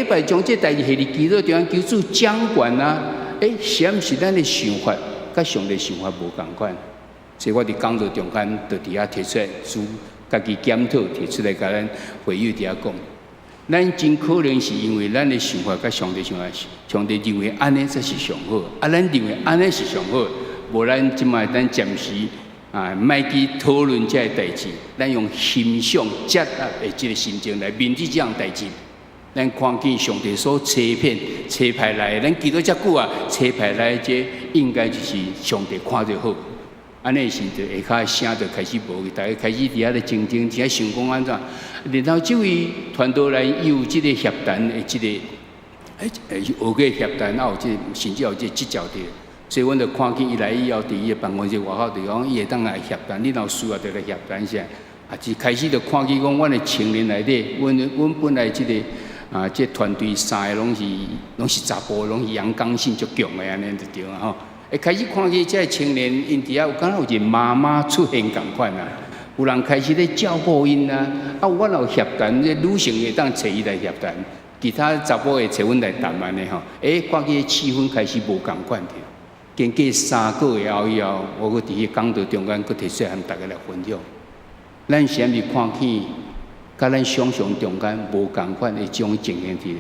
拜将这代志下伫祈祷中央求主掌管啥物是咱的想法，甲上帝想法无共款。所以我伫讲道中间就伫遐提出来，家己检讨提出来，甲咱会友伫遐讲，咱真可能是因为咱的想法甲上帝想法，上帝认为安尼才是上好，咱认为安尼是上好，无咱即摆咱暂时莫去讨论这个代志，咱用欣赏接纳的这个心情来面对这样代志。咱看见上帝所车派来的，咱记到遮久车派来的这应该就是上帝看着好。安尼时就下骹声就开始无，大家开始伫遐咧竞争，伫遐想讲安怎？然后这位传道人伊有即个协谈的即个，学过协谈，有即甚至有即执照的，所以阮就看见伊来以后，伫伊的办公室外口就讲，伊会当来协谈，你若有需要就来协谈一下。一开始就看见讲，阮的青年内底，阮本来即个即团队3个拢是查甫，拢是阳刚性足强的安尼就对吼。开始看见这青年，因伫遐有敢有一个妈妈出现共款有人开始咧照顾因我有协谈，这女性会当找伊来协谈，其他查甫会找阮来谈安尼吼。看见气氛开始无共款着。经过3个月以后，我搁伫迄讲道中间，搁提出来和大家来分享。咱是安尼看见，甲咱想象中间无共款的这种情形伫咧。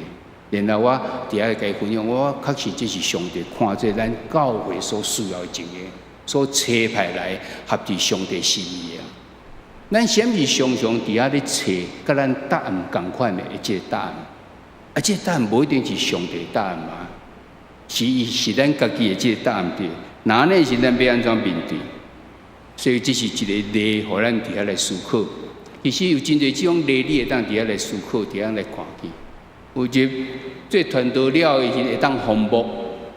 然后我伫遐甲伊分享，我确实这是上帝看做咱教会所需要的情形，所车派来合伫上帝心意咱是毋是常常伫遐咧找，甲咱答案共款的这个答案？这个答案无一定是上帝答案嘛，是咱家己的这个答案对。那安尼是咱要安怎面对？所以这是一个例，互咱伫遐来思考。其实有真侪这种例，你会当伫遐来思考，伫遐来看见。有一做传道了的时会当丰富，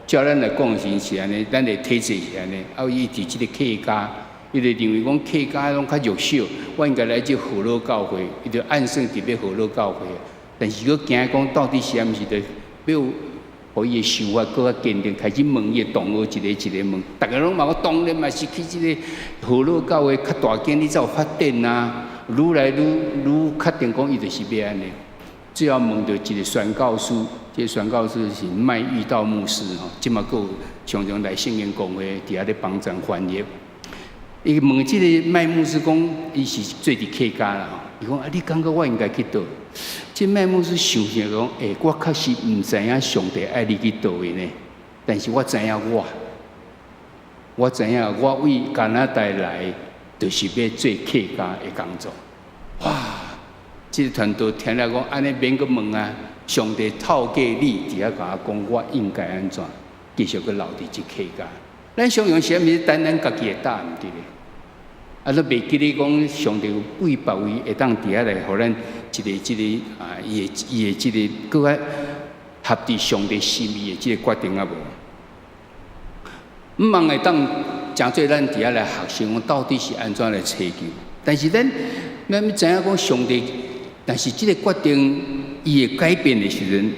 照咱来讲是安尼，咱的体制是安尼。伊伫即个客家，伊就认为讲客家拢较弱小，我应该来这和乐教会，伊就按算特别和乐教会。但是佮惊讲到底是毋是着要，互伊的想法搁较坚定，开始问伊的同学一个问，大家拢嘛讲当然嘛是去即个和乐教会较大间，你才有发展愈来愈确定讲伊就是要安尼。最后问到一个宣教师，这个宣教师是麦遇到牧师即嘛佫有常常来圣言公会伫遐咧帮咱翻译。伊问即个麦牧师讲，伊是做伫客家啦伊讲你感觉我应该去倒？这麦牧师想想讲，我确实毋知影上帝爱你去倒位呢，但是我知影我知影我为加拿大来，就是要做客家的工作。哇！这个团队听了讲，安尼免阁问上帝透过你伫遐甲我讲，我应该安怎继续阁留伫即客家？咱想用啥物事等咱家己的答案伫咧？都袂记咧讲，上帝有为别位会当伫遐来，互咱伊的即个搁较合伫上帝心意的即个决定无？毋茫会当诚做咱伫遐来学习，讲到底是安怎来追求？但是咱知影讲上帝。但是这个决定，伊会改变的时阵，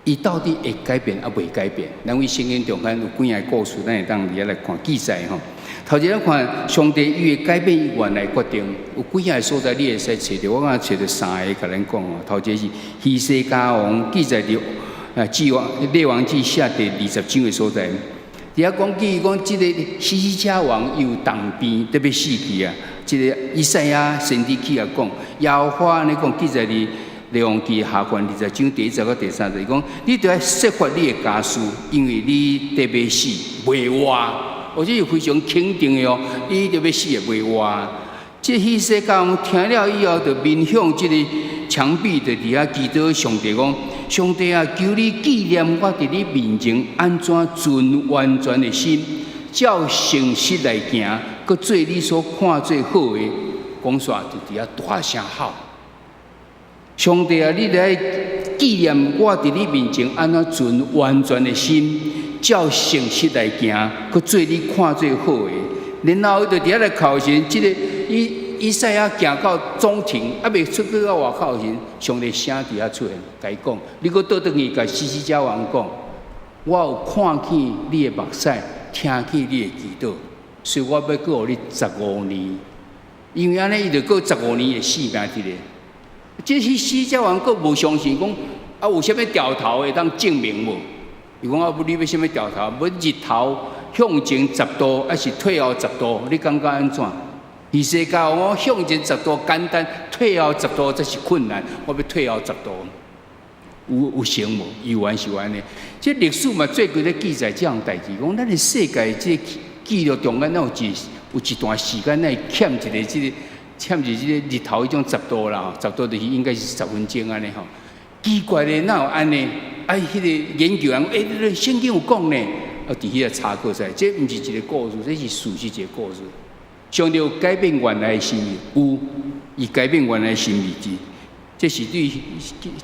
伊到底会改变啊？未改变？咱为圣经中间有几样故事，咱会当伫遐来看记载吼。头一咱看上帝伊会改变伊原来决定，有几样所在你会使找到。我讲找到3个，甲咱讲哦。头一是希西家王记载伫列王记下第20章的所在。伫遐讲记讲，即个西西家王有当兵特别死去啊。即个以赛亚先知去啊讲，耶和华安尼讲，记载伫列王记下卷20章第1节到第3节，讲你着要设法你的家事，因为你特别死袂活。我这是非常肯定的哦，你特别死也袂活。这希西家王听了以后，就面向即个墙壁，就伫遐祈祷上帝讲：上帝啊，求你纪念我伫你面前安怎存完全的心，照诚实来行，搁做你所看最好的。讲煞就伫遐大声吼：上帝啊，你来纪念我伫你面前安怎存完全的心，照诚实来行，搁做你看最好的。然后就伫遐来考神，即个以赛亚行到中庭，还未出去到外口时，上帝声伫遐出现，甲伊讲：你搁倒转去甲西西家王讲，我有看见你的目屎，听见你的祈祷，所以我要搁互你15年。因为安尼，伊就过15年的性命伫咧。这西西家王搁无相信，讲啊有啥物掉头会当证明无？伊讲啊，你要啥物掉头？要日头向前10度，还是退后10度？你感觉安怎？以西家我向前10度简单，退后10度这是困难。我要退后10度，有成无？有完是完的。这历史嘛，最贵咧记载这样代志，讲咱的世界这记录中间，有一段时间，那欠一个这个日头迄种10度啦，10度就是应该是10分钟安尼吼。奇怪咧，哪有安尼？啊，迄个研究人，你圣经有讲呢，啊，伫迄个查考出来，这毋是一个故事，这是事实一个故事。上帝有改变原来的心意，有伊改变原来的心意志，这是对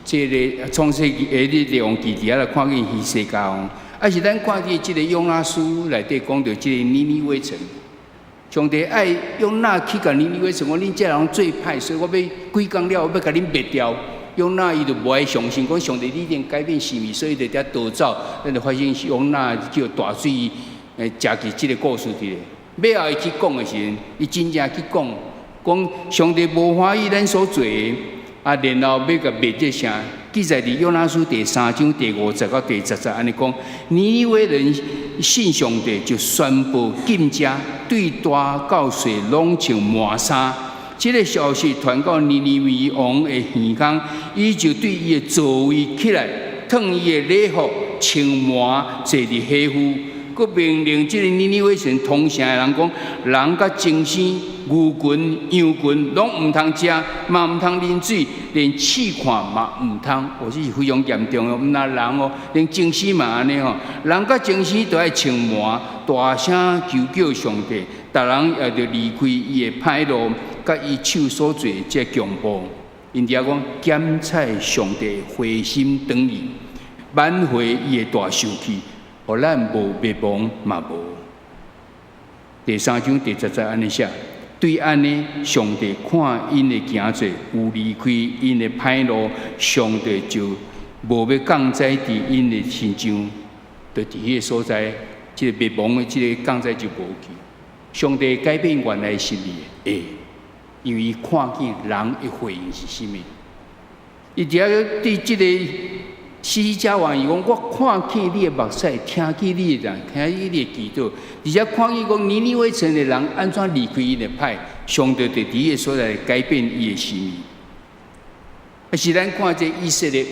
这个创世纪列王记底下来看见希西家王，啊是咱看见这个约拿书内底讲到这个尼尼微城，上帝爱约拿去甲尼尼微城，我恁这人最歹，所以我要几工了，我要甲恁灭掉。约拿伊就无爱相信，讲上帝你一定改变心意，所以就伫逃走，咱就发现约拿叫大水食去这个故事伫咧。尾后伊去讲的时候，伊真正去讲上帝无欢喜咱所做的，啊，然后要甲灭这啥？记载伫约拿书第3章第50到第10节，安尼讲，尼尼微人信上帝，就宣布禁食，对大到小拢穿麻衫。这个消息传到尼尼微王的耳孔，伊就对伊的座位起来，脱伊的礼服，穿麻，坐伫下府。佮命令即个尼尼微城同城的人讲，人甲精生、牛群、羊群，拢唔通食，嘛唔通啉水，连试看嘛唔通。哦，这是非常严重哦，唔那人哦，连精生嘛安尼吼，人甲精生都爱穿麻，大声求叫上帝，逐人也着离开伊的歹路，甲伊手所做这强暴。因伫遐讲检采上帝灰心等意，挽回伊的大受气。互咱无灭亡嘛无。第3章第10节安尼写，对安尼，上帝看因的行做有离开因的歹路，上帝就无要降灾伫因的心上，就伫迄个所在，即个灭亡的即个降灾就无去。上帝改变原来的心意，会，因为伊看见人的回应是啥物。伊伫遐对即个。西西家王伊讲，我看见你的目屎，听见你的人，听见你的祈祷，而且看见讲尼尼微城的人安怎离开伊的派，上帝对伫个所在改变伊的心意。啊，是咱看这以色列，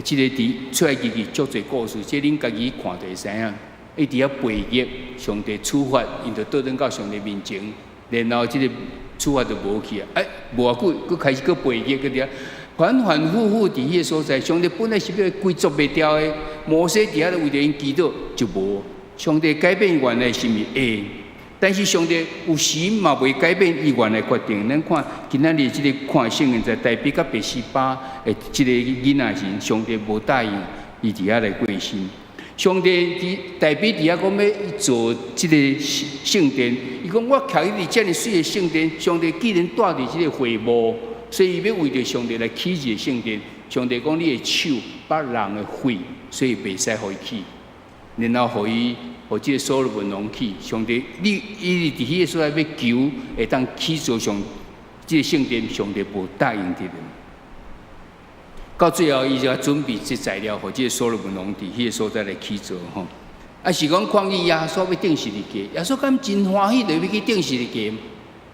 即个伫出来记足侪故事，即恁家己看就会知影。伊伫遐背逆，上帝处罚，因就倒转到上帝面前，然后即个处罚就无去啊，无偌久，佫开始佫背逆，佫伫遐。反反复复伫迄个所在，上帝本来是要规作袂掉的，摩西伫遐为着因祈祷就无。上帝改变原来心意会，但是上帝有时嘛袂改变伊原来决定。咱看今仔日即个看圣经在代笔甲拔示巴的即个囡仔时，上帝无答应伊伫遐来过身。上帝伫代笔伫遐讲要做即个圣殿，伊讲我徛伫遮尔水的圣殿，上帝既然住伫即个会幕。所以，伊要为着上帝来起一个圣殿。上帝讲：你的手把人的血，所以袂使互伊起。然后，互伊，互即个所罗门王起。上帝，伊伫迄个所在要求，会当起造上即个圣殿，上帝无答应的。到最后，伊就要准备这材料，互即个所罗门王伫迄个所在来起造吼。啊是讲看见耶稣要定十字架，耶稣敢真欢喜，就要去定十字架。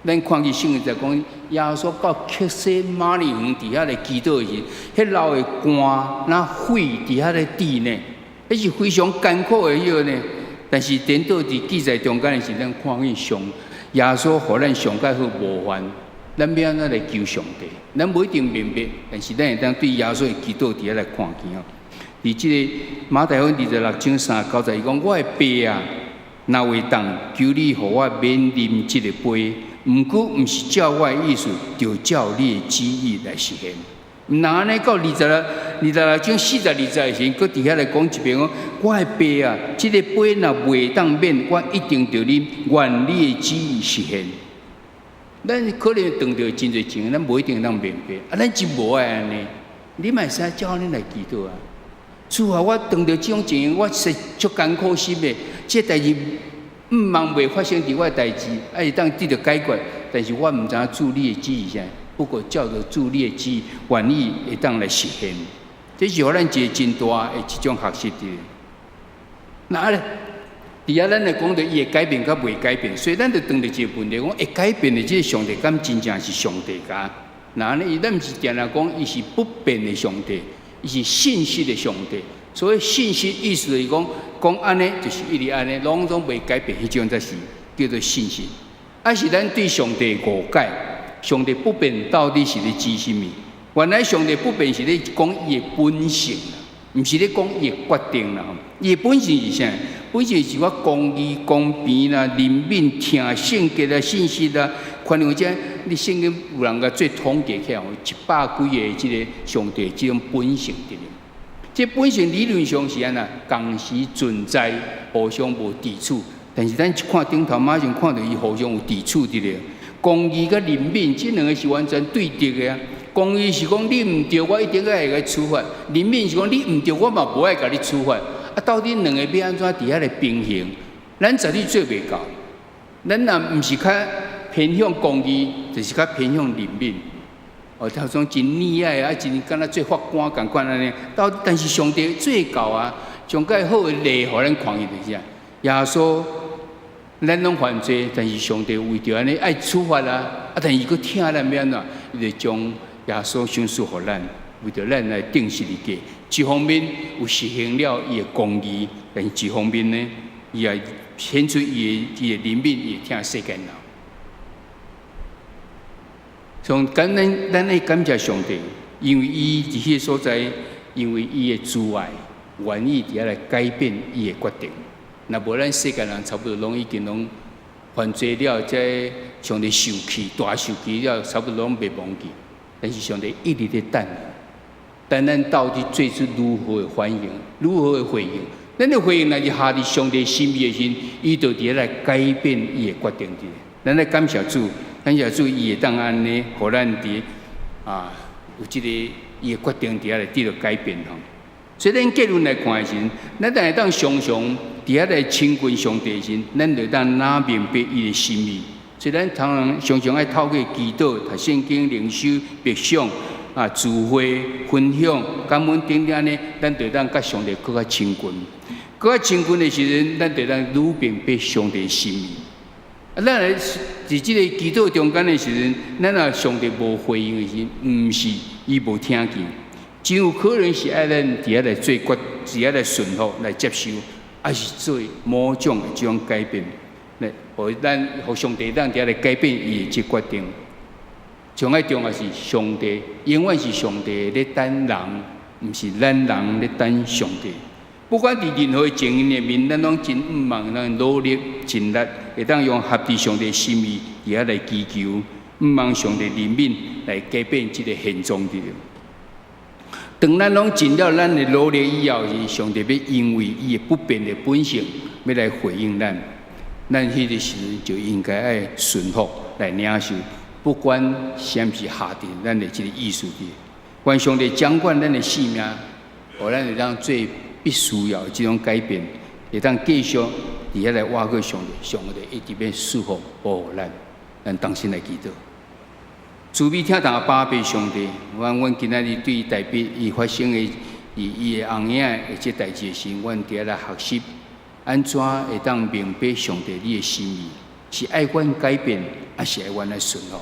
咱看见圣经在讲，耶稣到克西马尼园底下来祈祷时，迄老的汗、那血底下来滴呢，迄是非常艰苦的迄个呢。但是颠倒伫记载中间的是，咱看见上耶稣互咱上界好模范，咱要安怎来求上帝？咱不一定明白，但是咱会当对耶稣的祈祷底下来看见哦。伫即个马太福音26章3-9，伊讲我的爸啊，若会当求你，互我免啉即个杯。毋过，毋是照我的意思，就照你的旨意来实现。毋然安尼到26章42节时，搁伫遐来讲一遍讲，我的爸啊，即个杯若袂当免，我一定着啉，愿你的旨意实现。咱可能碰到真侪情，咱无一定当明白，啊，咱真无爱安尼。你嘛使照恁来祈祷啊！主啊，我碰到即种情形，我是足艰苦心的，即代志。毋望袂发生伫我代志，会当得到解决。但是我毋知影主你的旨意啥，不过照着主你的旨意，愿意会当来实现。这是互咱一个真大的一种学习的。那咧，伫遐咱来讲到伊会改变甲袂改变，所以咱就当着一个问题，讲会改变的即个上帝，敢真正是上帝家？那呢，咱毋是定来讲，伊是不变的上帝，伊是信息的上帝。所以信息意思就是讲安尼就是一直安尼，拢袂改变，迄种才是叫做信息。啊，是咱对上帝误解，上帝不变到底是咧指什么？原来上帝不变是咧讲伊的本性啦，毋是咧讲伊的决定啦。伊的本性是啥？本性是我公义、公平啦、怜悯、听圣洁啦、信息啦。看像这，你圣经有人个做统计起来，100几个即个上帝即种本性伫咧。这本性理论上是安那，同时存在，互相无抵触。但是咱一看顶头，马上看到伊互相有抵触伫咧。公义甲怜悯，这两个是完全对敌的啊。公义是讲你毋对，我一定爱甲你处罚；怜悯是讲你毋对，我嘛无爱甲你处罚。啊，到底两个要安怎伫遐来平衡？咱绝对做袂到。咱若毋是较偏向公义，就是较偏向怜悯。哦，他种真溺爱啊，真敢若做法官共款安尼。但是上帝最高啊，上界好的例，互咱看见就是啥？耶稣，咱拢犯罪，但是上帝为着安尼爱处罚啊，但是佫听咱要安怎，伊就将耶稣赏赐互咱，为着咱来定十字架。一方面有实行了伊的公义，但是一方面呢，伊也显出伊的怜悯，伊听世间人。从咱来感谢上帝，因为伊伫迄个所在，因为伊的慈爱，愿意伫遐来改变伊的决定。若无咱世间人差不多拢已经拢犯罪了，即上帝受气，大受气了，差不多拢袂忘记。但是上帝一直在等，但咱到底做出如何的反应，如何的回应？咱的回应若是下伫上帝心意的时，伊就伫遐来改变伊的决定的。咱来感谢主。感谢主，伊会当安尼，互咱伫有即个伊的决定伫遐来得到改变吼。所以咱结论来看的时，咱会当常常伫遐来亲近上帝时，咱就当拿明白伊的心意。所以咱常常爱透过祈祷、读圣经、灵修、默想聚会、分享、感恩等等呢，咱就当甲上帝更较亲近。更较亲近的时阵，咱就当愈明白上帝的心意。咱来伫即个祈祷中间的时阵，咱若上帝无回应的时，毋是伊无听见，真有可能是爱咱伫遐来做决，伫遐来顺服来接受，还是做某种的这种改变，来互上帝当伫遐来改变伊的即决定。上爱重要是上帝，永远是上帝咧等人，毋是咱人咧等上帝。不管伫任何情形里面，咱拢真毋忘咱努力尽力，会当用合乎上帝心意伫遐来祈求，毋忘上帝怜悯来改变即个现状的。当咱拢尽了咱的努力以后，是上帝要因为伊的不变的本性，要来回应咱。咱迄个时就应该爱顺服来领受，不管是毋是下定咱的即个意思的。愿上帝掌管咱的性命，互咱会当做必须要这种改变，会当继续伫遐来挖过上帝，上帝一直要祝福保护咱，咱当心来祈祷。慈悲听当巴别上帝，阮今仔日对代表伊发生的伊的红影的即代志时，阮伫遐来学习，安怎会当明白上帝你的心意？是爱阮改变，还是爱阮来顺服？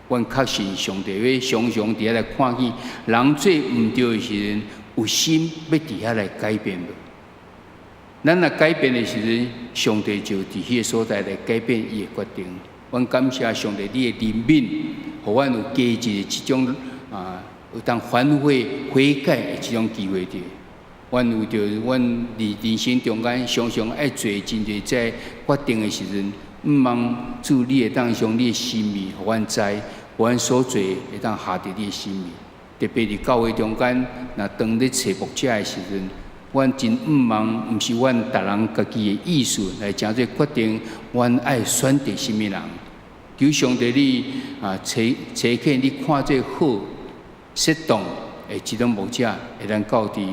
阮确信上帝要常常伫遐来看见人做毋对的时阵，有心要伫遐来改变无？咱若改变的时阵，上帝就伫迄个所在来改变伊的决定。阮感谢上帝你的怜悯，互阮有加一即种有当反悔改的即种机会伫。阮有着阮伫人生中间常常爱做真侪在决定的时阵，毋望主你会当将你的心意互阮知，互阮所做会当下伫你的心意。特别伫教会中间，若当咧找牧者的时阵，阮真毋望，毋是阮逐人家己的意思来诚做决定，阮爱选择什么人。求上帝你找见你看做好、适当的即种牧者，会当到伫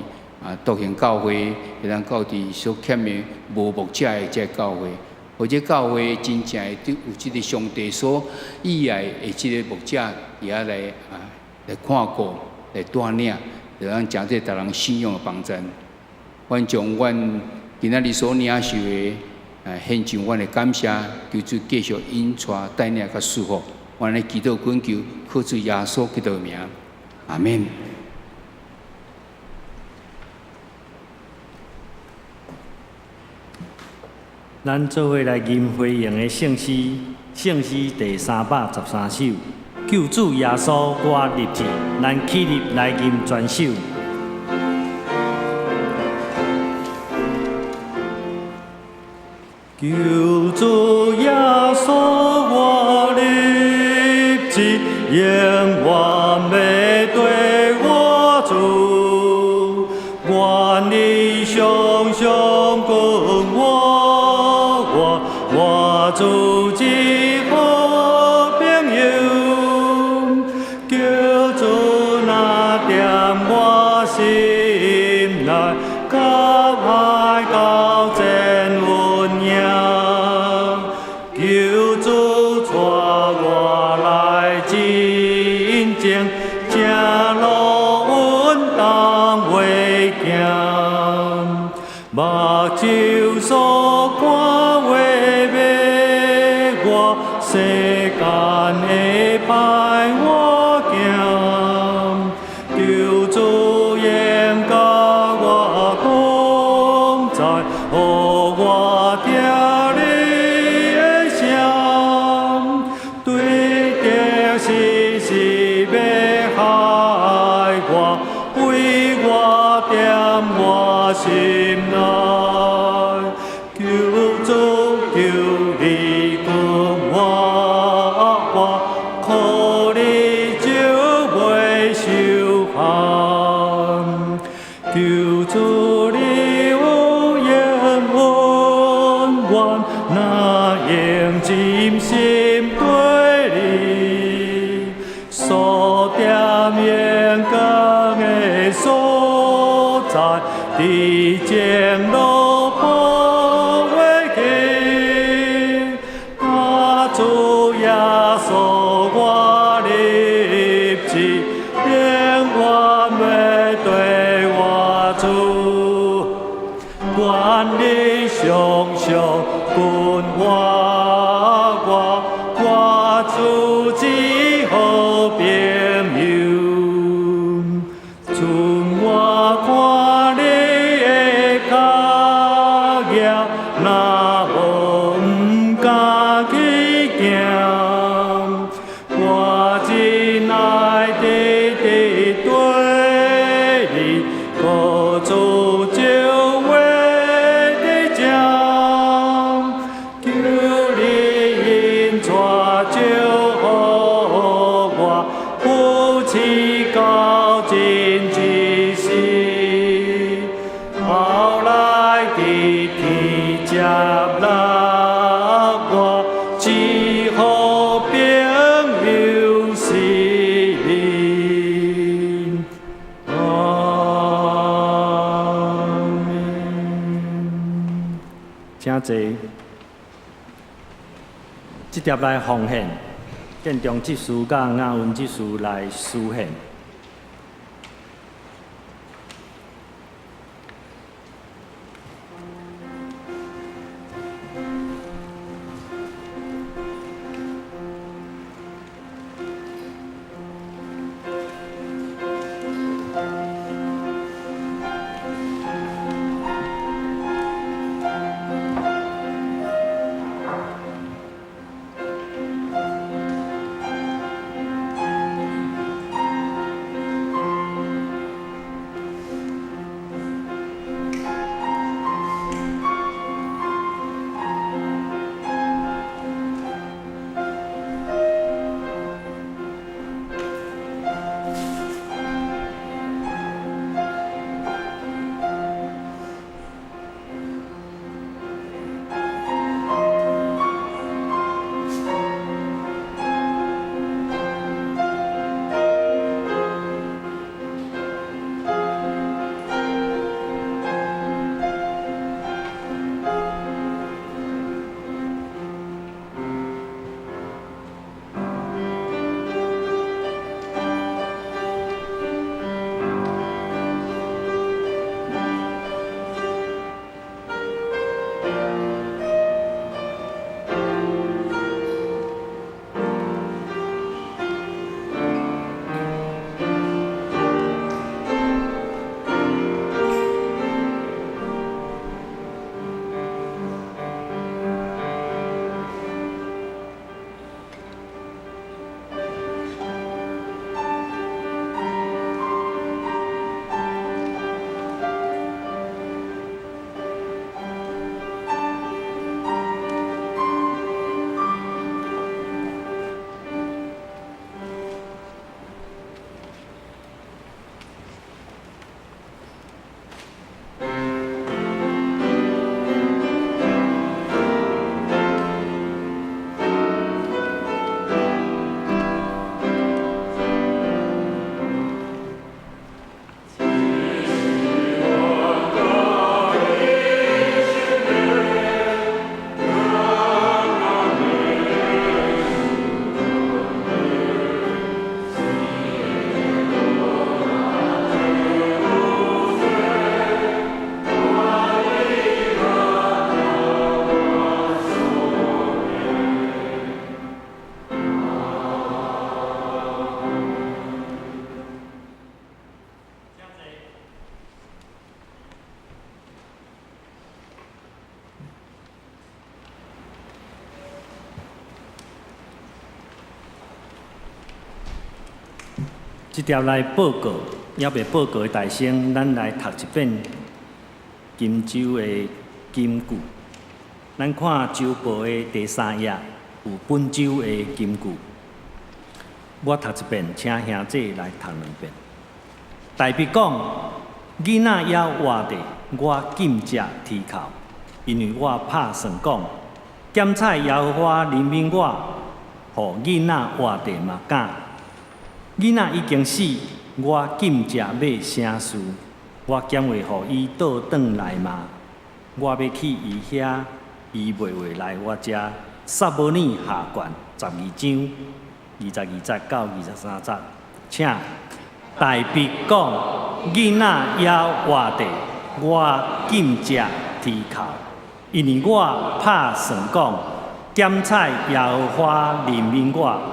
独行教会，会当到伫所欠的无牧者的这教会，或者教会真正会有即个上帝所意爱的即个牧者，伫遐来看顾、来带领，就让诚做逐人信仰的帮助。阮将阮今仔日所领受的献上阮的感谢，求主继续引带带领甲祝福。阮来祈祷恳求，靠主耶稣基督的名，阿门。咱做伙来吟回应的圣诗，圣诗第313首。救主耶稣我立志，咱起立来吟全首。救主耶稣我立志，永远要对我主，愿你常常跟我主之好朋友，救主那踮我心内，甲爱到真温柔，救主带我来真正正路稳当为行，目睭所看。世间的歹我行，救主应甲我同在，互我听你的声，对敌时要害我，为我踮我心内，救主求你。可你就袂受限，求主你有永温暖，那用真心对你，所点眼光的所在，伫前路不会去，他主耶稣。我立志，永远要对我主，愿你常常跟我主之好朋友，准我看你的脚脚，若无毋敢去行。我真爱对你，可主就为你讲，求你引带就互我扶持到真之时，后来的天接纳我，只好变。诚济，即碟来奉献，建中执事甲雅文执事来施献。即条来报告，也未报告的大声，咱来读一遍金州的金句。咱看周报的第3页有本周的金句，我读一遍，请兄弟来读2遍。大笔讲，囡仔要活地，我禁食啼哭，因为我拍算讲，咸菜耶和华怜悯我，互囡仔活地嘛敢。囡仔已经死，我禁食要啥事？我减话互伊倒转来嘛。我要去伊遐，伊袂话来我遮。撒母耳下卷12章22节到23节，请大笔讲，囡仔要活地，我禁食啼哭，因为我拍算讲，咸菜耶和华怜悯我。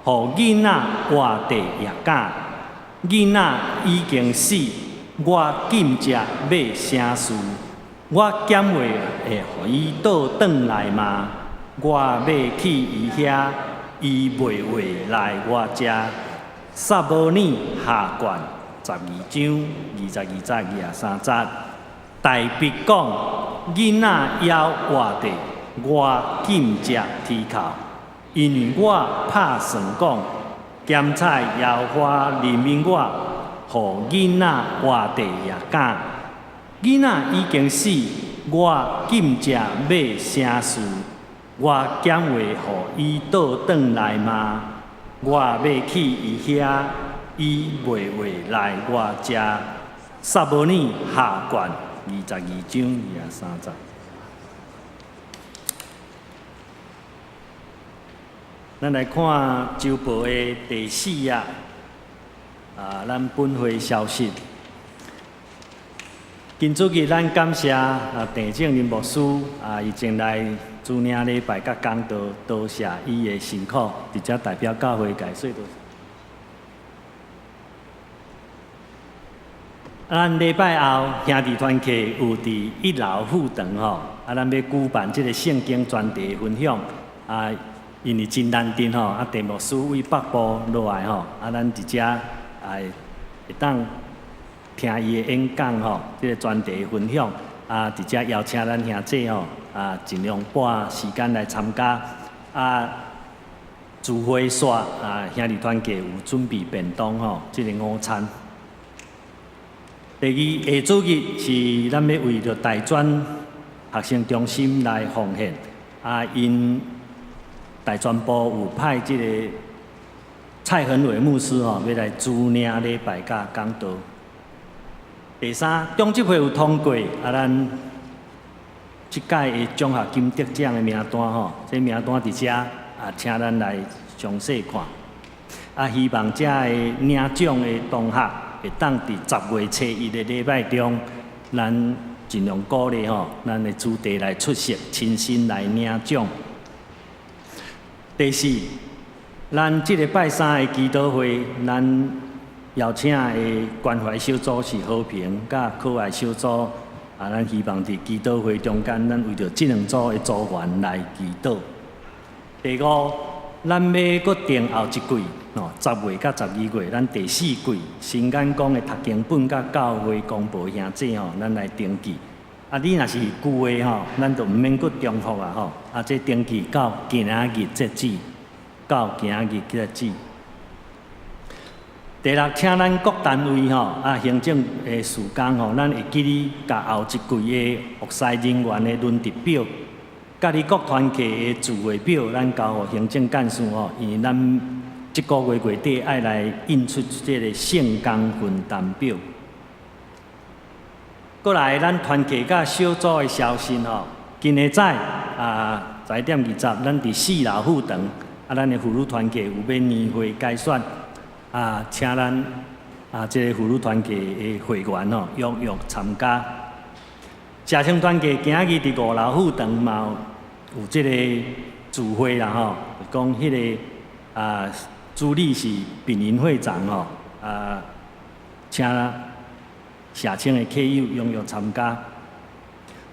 互囡仔活地也敢，囡仔已经死，我禁食要啥事？我减话会互伊倒转来嘛？我要去伊遐，伊袂话来我遮。撒母耳下卷12章22节23节，大笔讲，囡仔要活地，我禁食啼哭。因为我拍算讲，咸菜耶和华怜悯我，互囡仔活地也敢。囡仔已经死，我禁食要啥事？我减话互伊倒转来嘛？我要去伊遐，伊袂话来我遮。撒母耳下卷22章23节。咱来看周报的第4页，咱本会消息。今主日咱感谢郑正林牧师伊前来主领礼拜甲讲道，多谢伊的辛苦，直接代表教会解说。咱礼拜后兄弟团契有伫1楼副堂吼，咱要举办即个圣经专题分享因为真难定吼，题目师为北部落来吼，咱伫遮会当听伊的演讲吼，即个专题分享伫遮邀请咱兄弟吼尽量拨时间来参加聚会煞兄弟团契有准备便当吼，即个午餐。第二下主日是咱要为着大专学生中心来奉献因。大专部有派即个蔡恒伟牧师要来主领礼拜甲讲道。第三，中执会有通过咱即届的奖学金得奖的名单这名单伫遮请咱来详细看。希望遮的领奖的同学会当伫10月初1的礼拜中，咱尽量鼓励咱的子弟来出席，亲身来领奖。第四，咱即个拜3的祈祷会，咱邀请的关怀小组是和平，甲课外小组咱希望伫祈祷会中间，咱为着即2组的组员来祈祷。第5，咱要搁定后一季10月甲12月，咱第4季新眼光的读经本甲教会公布兄弟咱来登记。你若是旧的咱就毋免搁重复这登记到今仔日截止，第6，请咱各单位行政的事工咱会记哩甲后一季的学师人员的轮值表，甲你各团契的聚会表，咱交互行政干事因为咱即个月月底爱来印出这个圣工分担表。过来，咱团契甲小组的消息今下早11点20，咱伫4楼副堂咱的妇女团契有要年会改选请咱即个妇女团契的会员踊跃参加。社青团契今日伫5楼副堂嘛有即个聚会啦讲迄个主理是丙营会长请社青的客友踊跃参加。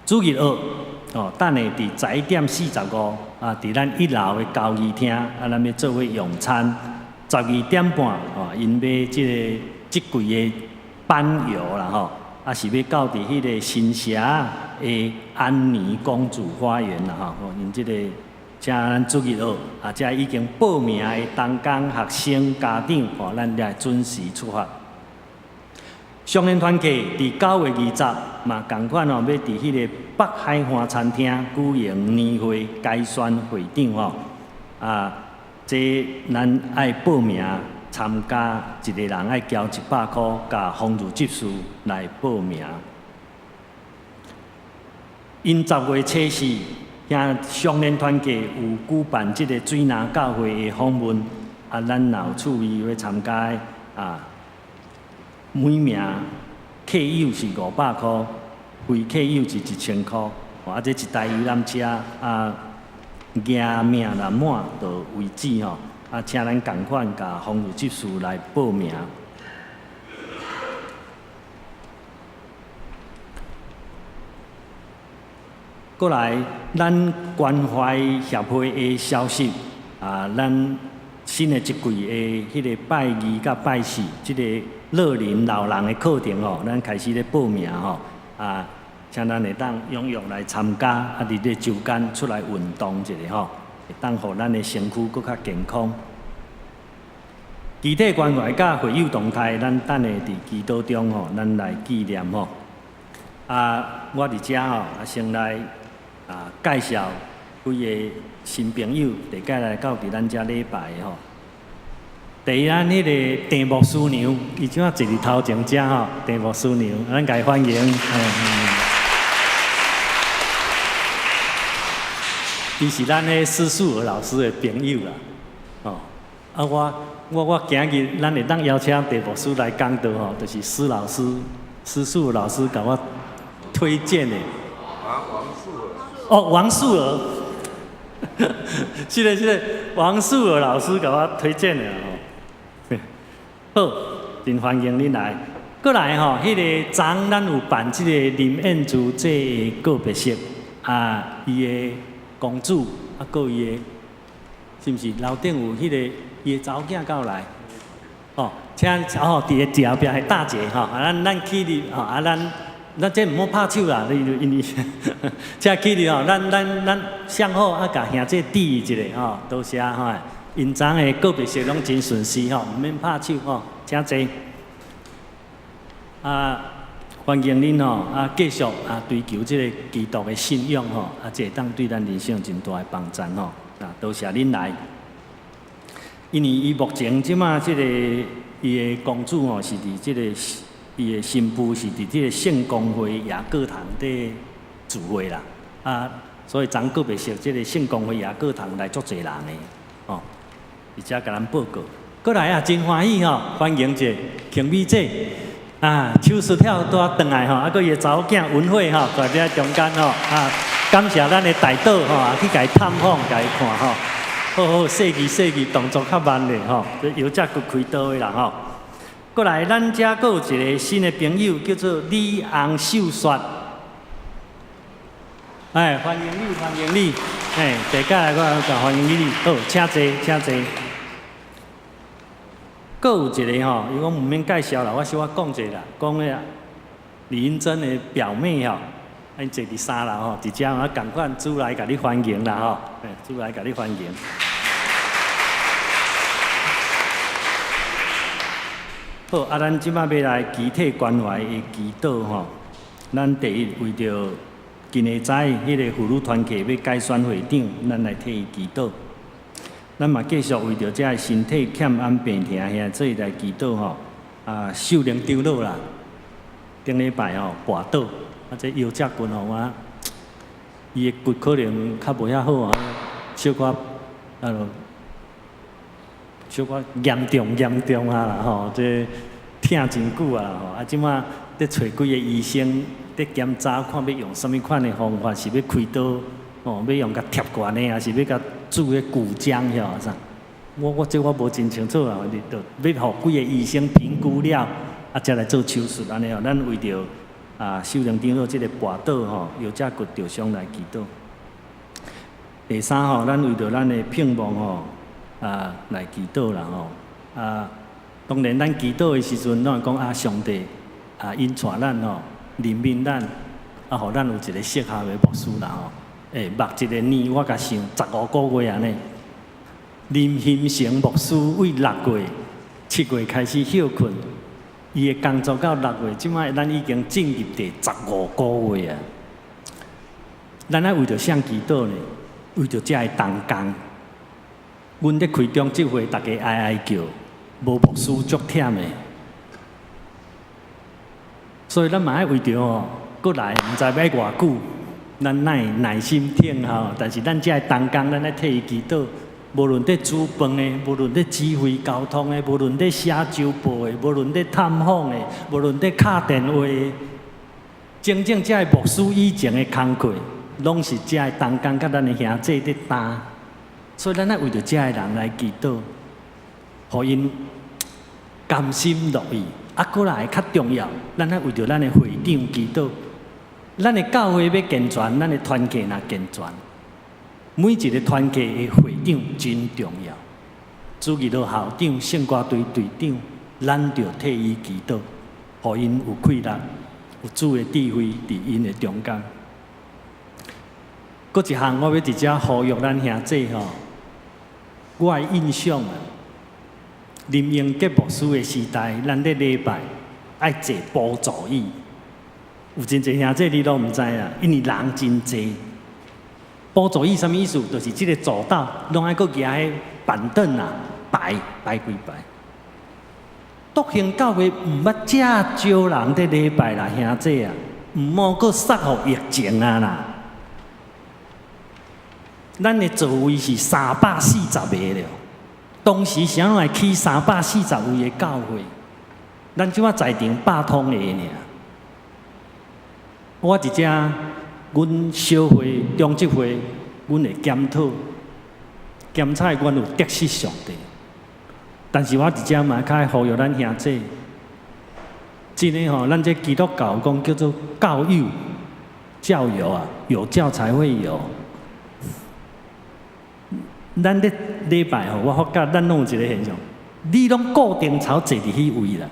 主日等下伫11点45伫咱1楼的交易厅咱要做伙用餐。12点半因买即柜的板药啦吼，啊是要到伫迄个新社的安妮公主花园啦吼，因即个请咱注意哦，啊，遮已经报名的同工学生家长吼，咱来准时出发。少年团契伫9月20嘛，共款哦，要伫迄个北海岸餐厅举行年会开宣会场吼，啊，这咱爱报名参加，一个人爱交100块，甲丰裕集事来报名。因10月初4，遐少年团契有举办即个水南教会的访问，啊，咱也有趣味要参加啊。每名客友是500块，非客友是1000块。啊，这一台游览车啊，赢名人满就为止吼。啊，请咱共款甲丰裕集事来报名。过来，咱关怀协会的消息啊，咱新的一季的迄个拜2甲拜4，即个乐龄老人的课程吼，咱开始咧报名吼，啊，请咱会当踊跃来参加，啊，伫咧周间出来运动一下吼，会当互咱的身躯搁较健康。具体关怀甲会友动态，咱等下伫祈祷中吼，咱来纪念吼。啊，我伫遮吼，啊，先来啊介绍几个新朋友，第届来到伫咱遮礼拜吼。第一，咱迄个定木师娘，伊即摆坐伫头前遮吼，定木师娘，咱家欢迎。伊是咱迄施素娥老师的朋友啦，哦，啊我今日咱会当邀请定木师来讲道吼，就是施老师、施素娥老师甲我推荐的。王素尔。哦，王素娥。是的，王素娥老师甲我推荐的哦。好，真欢迎恁来。过来吼，迄个昨咱有办即个林燕珠这告别式啊，伊的公主啊，搁伊的是毋是楼顶有迄个伊的查某囝到来？哦，请哦，伫个后壁系大姐吼，啊，咱起立吼，啊，咱这毋好拍手啦，因为请起立吼，咱向好啊，甲兄弟致意一下吼，多谢吼。因昨的告别式拢真顺遂吼，毋免拍手吼，请坐。啊，欢迎恁吼，啊，继续啊追求即个基督的信仰吼，啊，这会当对咱人生真大的帮助吼。啊，多谢恁来。因为伊目前即马即个伊的公主吼，是伫即个伊的新妇是伫即个圣公会雅各堂伫聚会啦，啊，所以昨告别式即个圣公会雅各堂来足侪人的吼。而且甲咱报告，过来啊，真欢喜吼！欢迎一下庆美姐啊，手术跳带转来吼，啊，佮伊个查某囝文慧吼，在遮中间吼啊，感谢咱的大导吼，啊，去甲伊探访，甲伊看吼，好细记，动作较慢咧吼，油则佮开刀的啦吼。过来，咱遮佮有一个新的朋友叫做李昂秀雪，哎，欢迎你，哎，第届来我甲欢迎你，好，请坐。阁有一个吼，伊讲毋免介绍啦，我小可讲者啦，讲个李英珍的表妹吼，因坐伫3楼吼，伫遮啊共款主来甲你欢迎啦吼，主来甲你欢迎。好，啊，咱即摆要来集体关怀的祈祷吼，咱第一为着今下早迄个妇女团契要改选会长，咱来替伊祈祷。咱嘛继续为着遮身体欠安病痛遐，做来祈祷吼。啊，秀玲长老啦，顶礼拜吼跋倒，啊这腰脊骨吼我，伊的骨可能较无遐好啊，小可严重啊啦吼，这疼真久啊吼，啊即马咧找几个医生咧检查，看要用什么款的方法，是要开刀哦，要用甲贴管的，还是要甲注个骨浆遐啥？我无真清楚啊，就要互几个医生评估了，啊，才来做手术安尼哦。咱为着啊，秀玲长老即个跋倒吼，腰脊骨受伤来祈祷。第三吼，咱为着咱的聘望吼啊来祈祷啦吼啊，当然，咱祈祷的时阵，拢会讲啊，上帝啊，因带咱吼，怜悯咱，啊，互咱有一个适合的牧师啦吼。目一个年，我甲想15个月安尼。林兴成牧师为6月、7月开始休困，伊的工作到6月，即摆咱已经进入第15个月啊。咱爱为着啥祈祷呢？为着遮个同工。阮咧开中集会，大家哀哀叫，无牧师足忝的。所以咱嘛爱为着吼，过来毋知要偌久，咱哪会耐心听候。但是咱遮个同工，咱爱替伊祈祷。无论咧煮饭的，无论咧指挥交通的，无论咧写周报的，无论咧探访的，无论咧敲电话的，真正遮个牧师以前的工课，拢是遮个同工甲咱的兄弟咧担。所以咱爱为着遮个人来祈祷，互因甘心乐意。啊，过来较重要，咱爱为着咱的会长祈祷。咱的教会要健全，咱的团契若健全。每一个团契的会长真重要，主义的校长、圣歌队队长，咱着替伊祈祷，互因有气力，有主的智慧伫因的中间。搁一项，我要直接呼吁咱兄弟吼，我的印象啊，林英杰牧师的时代，咱咧礼拜爱坐补助椅，有真侪兄弟你都毋知啦，因为人真侪。补助椅什么意思？就是即个走道，拢爱搁举迄板凳啊，摆几摆。笃行教会毋捌遮少人伫礼拜啦，兄弟啊，毋好搁煞互疫情啊啦。咱的座位是340个了，当时谁拢会起340位的教会？咱即摆在场100通个尔。我一只。阮小会、中执会，阮会检讨、检查阮有得失上帝。但是我伫遮嘛，较爱呼吁咱兄弟，真诶吼，咱这基督教讲叫做教育、教友啊，有教才会有。咱咧礼拜吼，我发觉咱拢有一个现象，你拢固定朝坐伫迄位啦，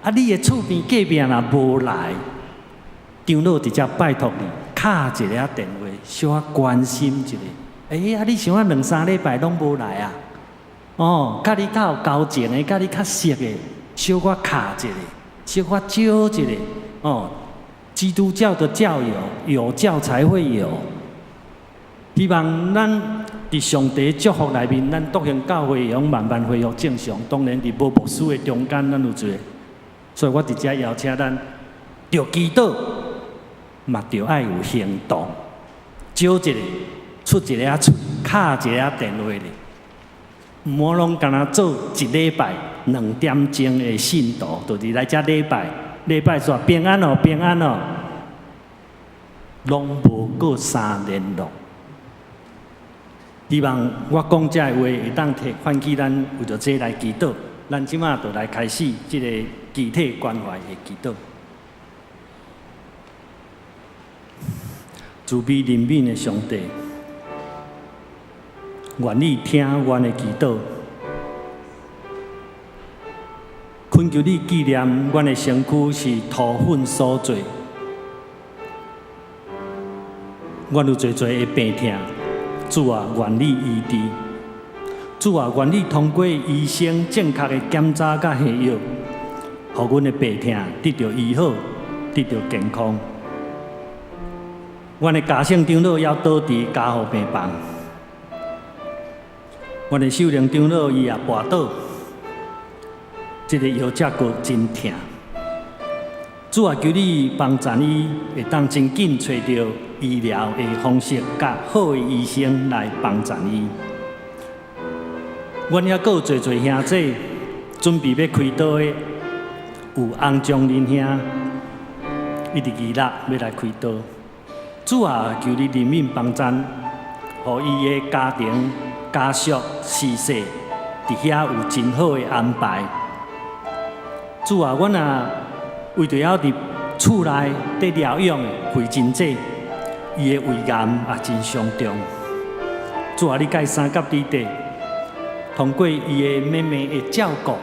啊，你诶厝边隔壁若无来。长老直接拜托你，敲一个电话，小可关心一下。啊，你想2、3礼拜拢无来啊？哦，甲你较有交情的，甲你较熟的，小可敲一下，小可招一下。哦，基督教的教友，有教才会有。希望咱伫上帝祝福内面，咱笃行教会用慢慢恢复正常。当然，伫无牧师的中间，咱有做。所以我直接邀请咱，着祈祷。嘛，着爱有行动，招一个出一个嘴，敲一个电话咧，毋好拢干那做一礼拜2点钟的信徒，就是来遮礼拜说平安哦，平安哦，拢无过3联络。希望我讲这话会当唤起咱为着这来祈祷，咱即马就来开始这个具体关怀的祈祷。慈悲怜悯的上帝，愿你听阮的祈祷，恳求你纪念阮的身躯是土粉所做，阮有侪侪的病痛，主啊，愿你医治，主啊，愿你通过医生正确的检查甲下药，互阮的病痛得到医好，得到健康。阮的家姓长老要倒伫家护病房，阮的秀玲长老伊也跋倒，这个腰脊骨真疼。主啊，求你帮助伊，会当真紧找到医疗的方式，甲好的医生来帮助伊。阮遐阁有侪侪兄弟准备要开刀的，有翁将林兄，伊伫2日要来开刀。主啊，求你怜悯帮助，互伊的家庭、家属、事世，伫遐有真好的安排。主啊，阮啊为着要伫厝内得疗养的慧真姐，伊的胃癌也真伤重。主啊，你甲伊三甲弟弟，通过伊的妹妹的照顾，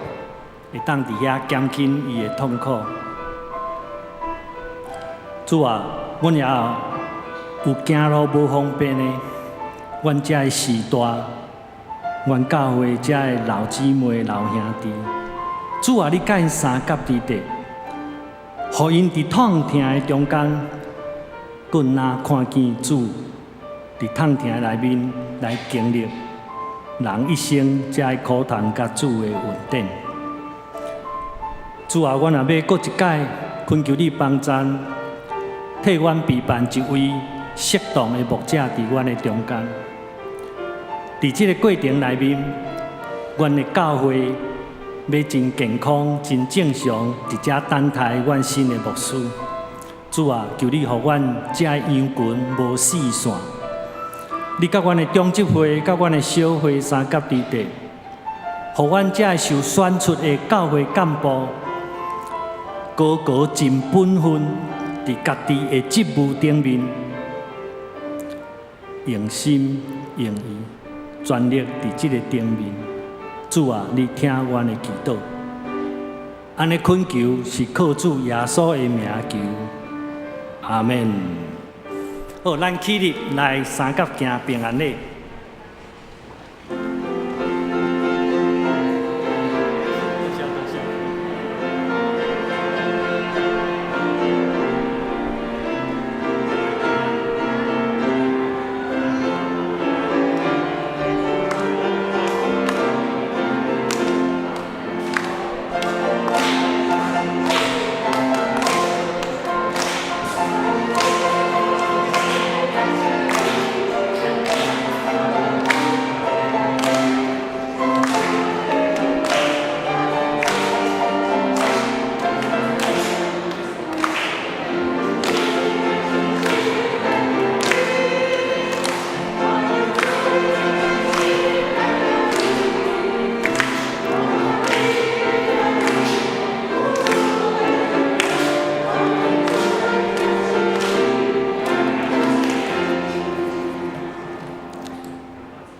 会当伫遐减轻伊的痛苦。主啊，阮也有行路无方便的，阮遮的时代，阮教会遮的老姊妹、老兄弟，主啊，你甲因三甲伫地，互因伫痛痛的中间，阮若看见主伫痛痛内面来经历人一生遮的苦痛甲主的稳定。主啊，阮也要搁一摆恳求你帮赞，替阮陪伴一位适当的牧者伫阮的中间。伫即个过程内面，阮的教会要真健康、真正常，伫遮等待阮新的牧师。主啊，求你互阮遮的羊群无四散。你甲阮的中执会、甲阮的小会三甲伫地，互阮遮受选出的教会干部，高高尽本分，伫家己的职务顶面，用心用意，全力伫即个顶面。主啊，你听阮的祈祷。安尼恳求是靠主耶稣的名求，阿门。好，咱起立来三甲行平安礼。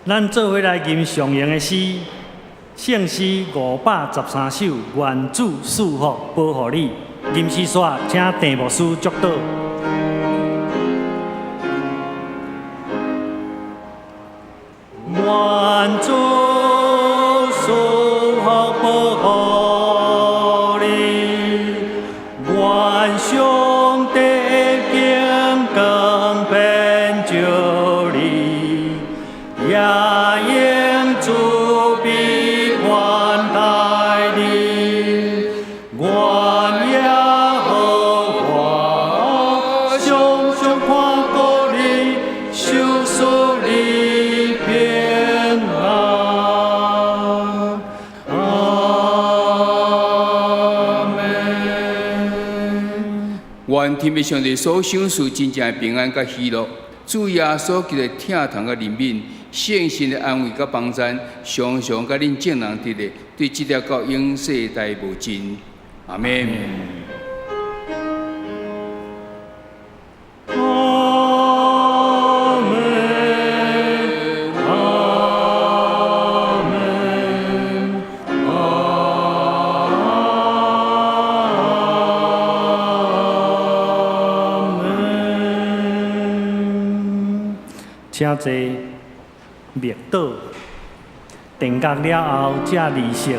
咱做伙来吟上行的诗，圣诗513首，愿主赐福保护你。吟诗煞，请郑牧师祝祷。愿主赐福保护你，愿上帝健康遍照你。也应主必款待你，愿耶和华常常看顾你，守守你平安。阿门。愿天父上帝所享受真正的平安甲喜乐。主耶稣基督疼痛甲怜悯，圣神的安慰甲帮赞，常常甲恁众人伫咧，对即条到永世代无尽。阿门。请坐，灭倒，定觉了后，才离席。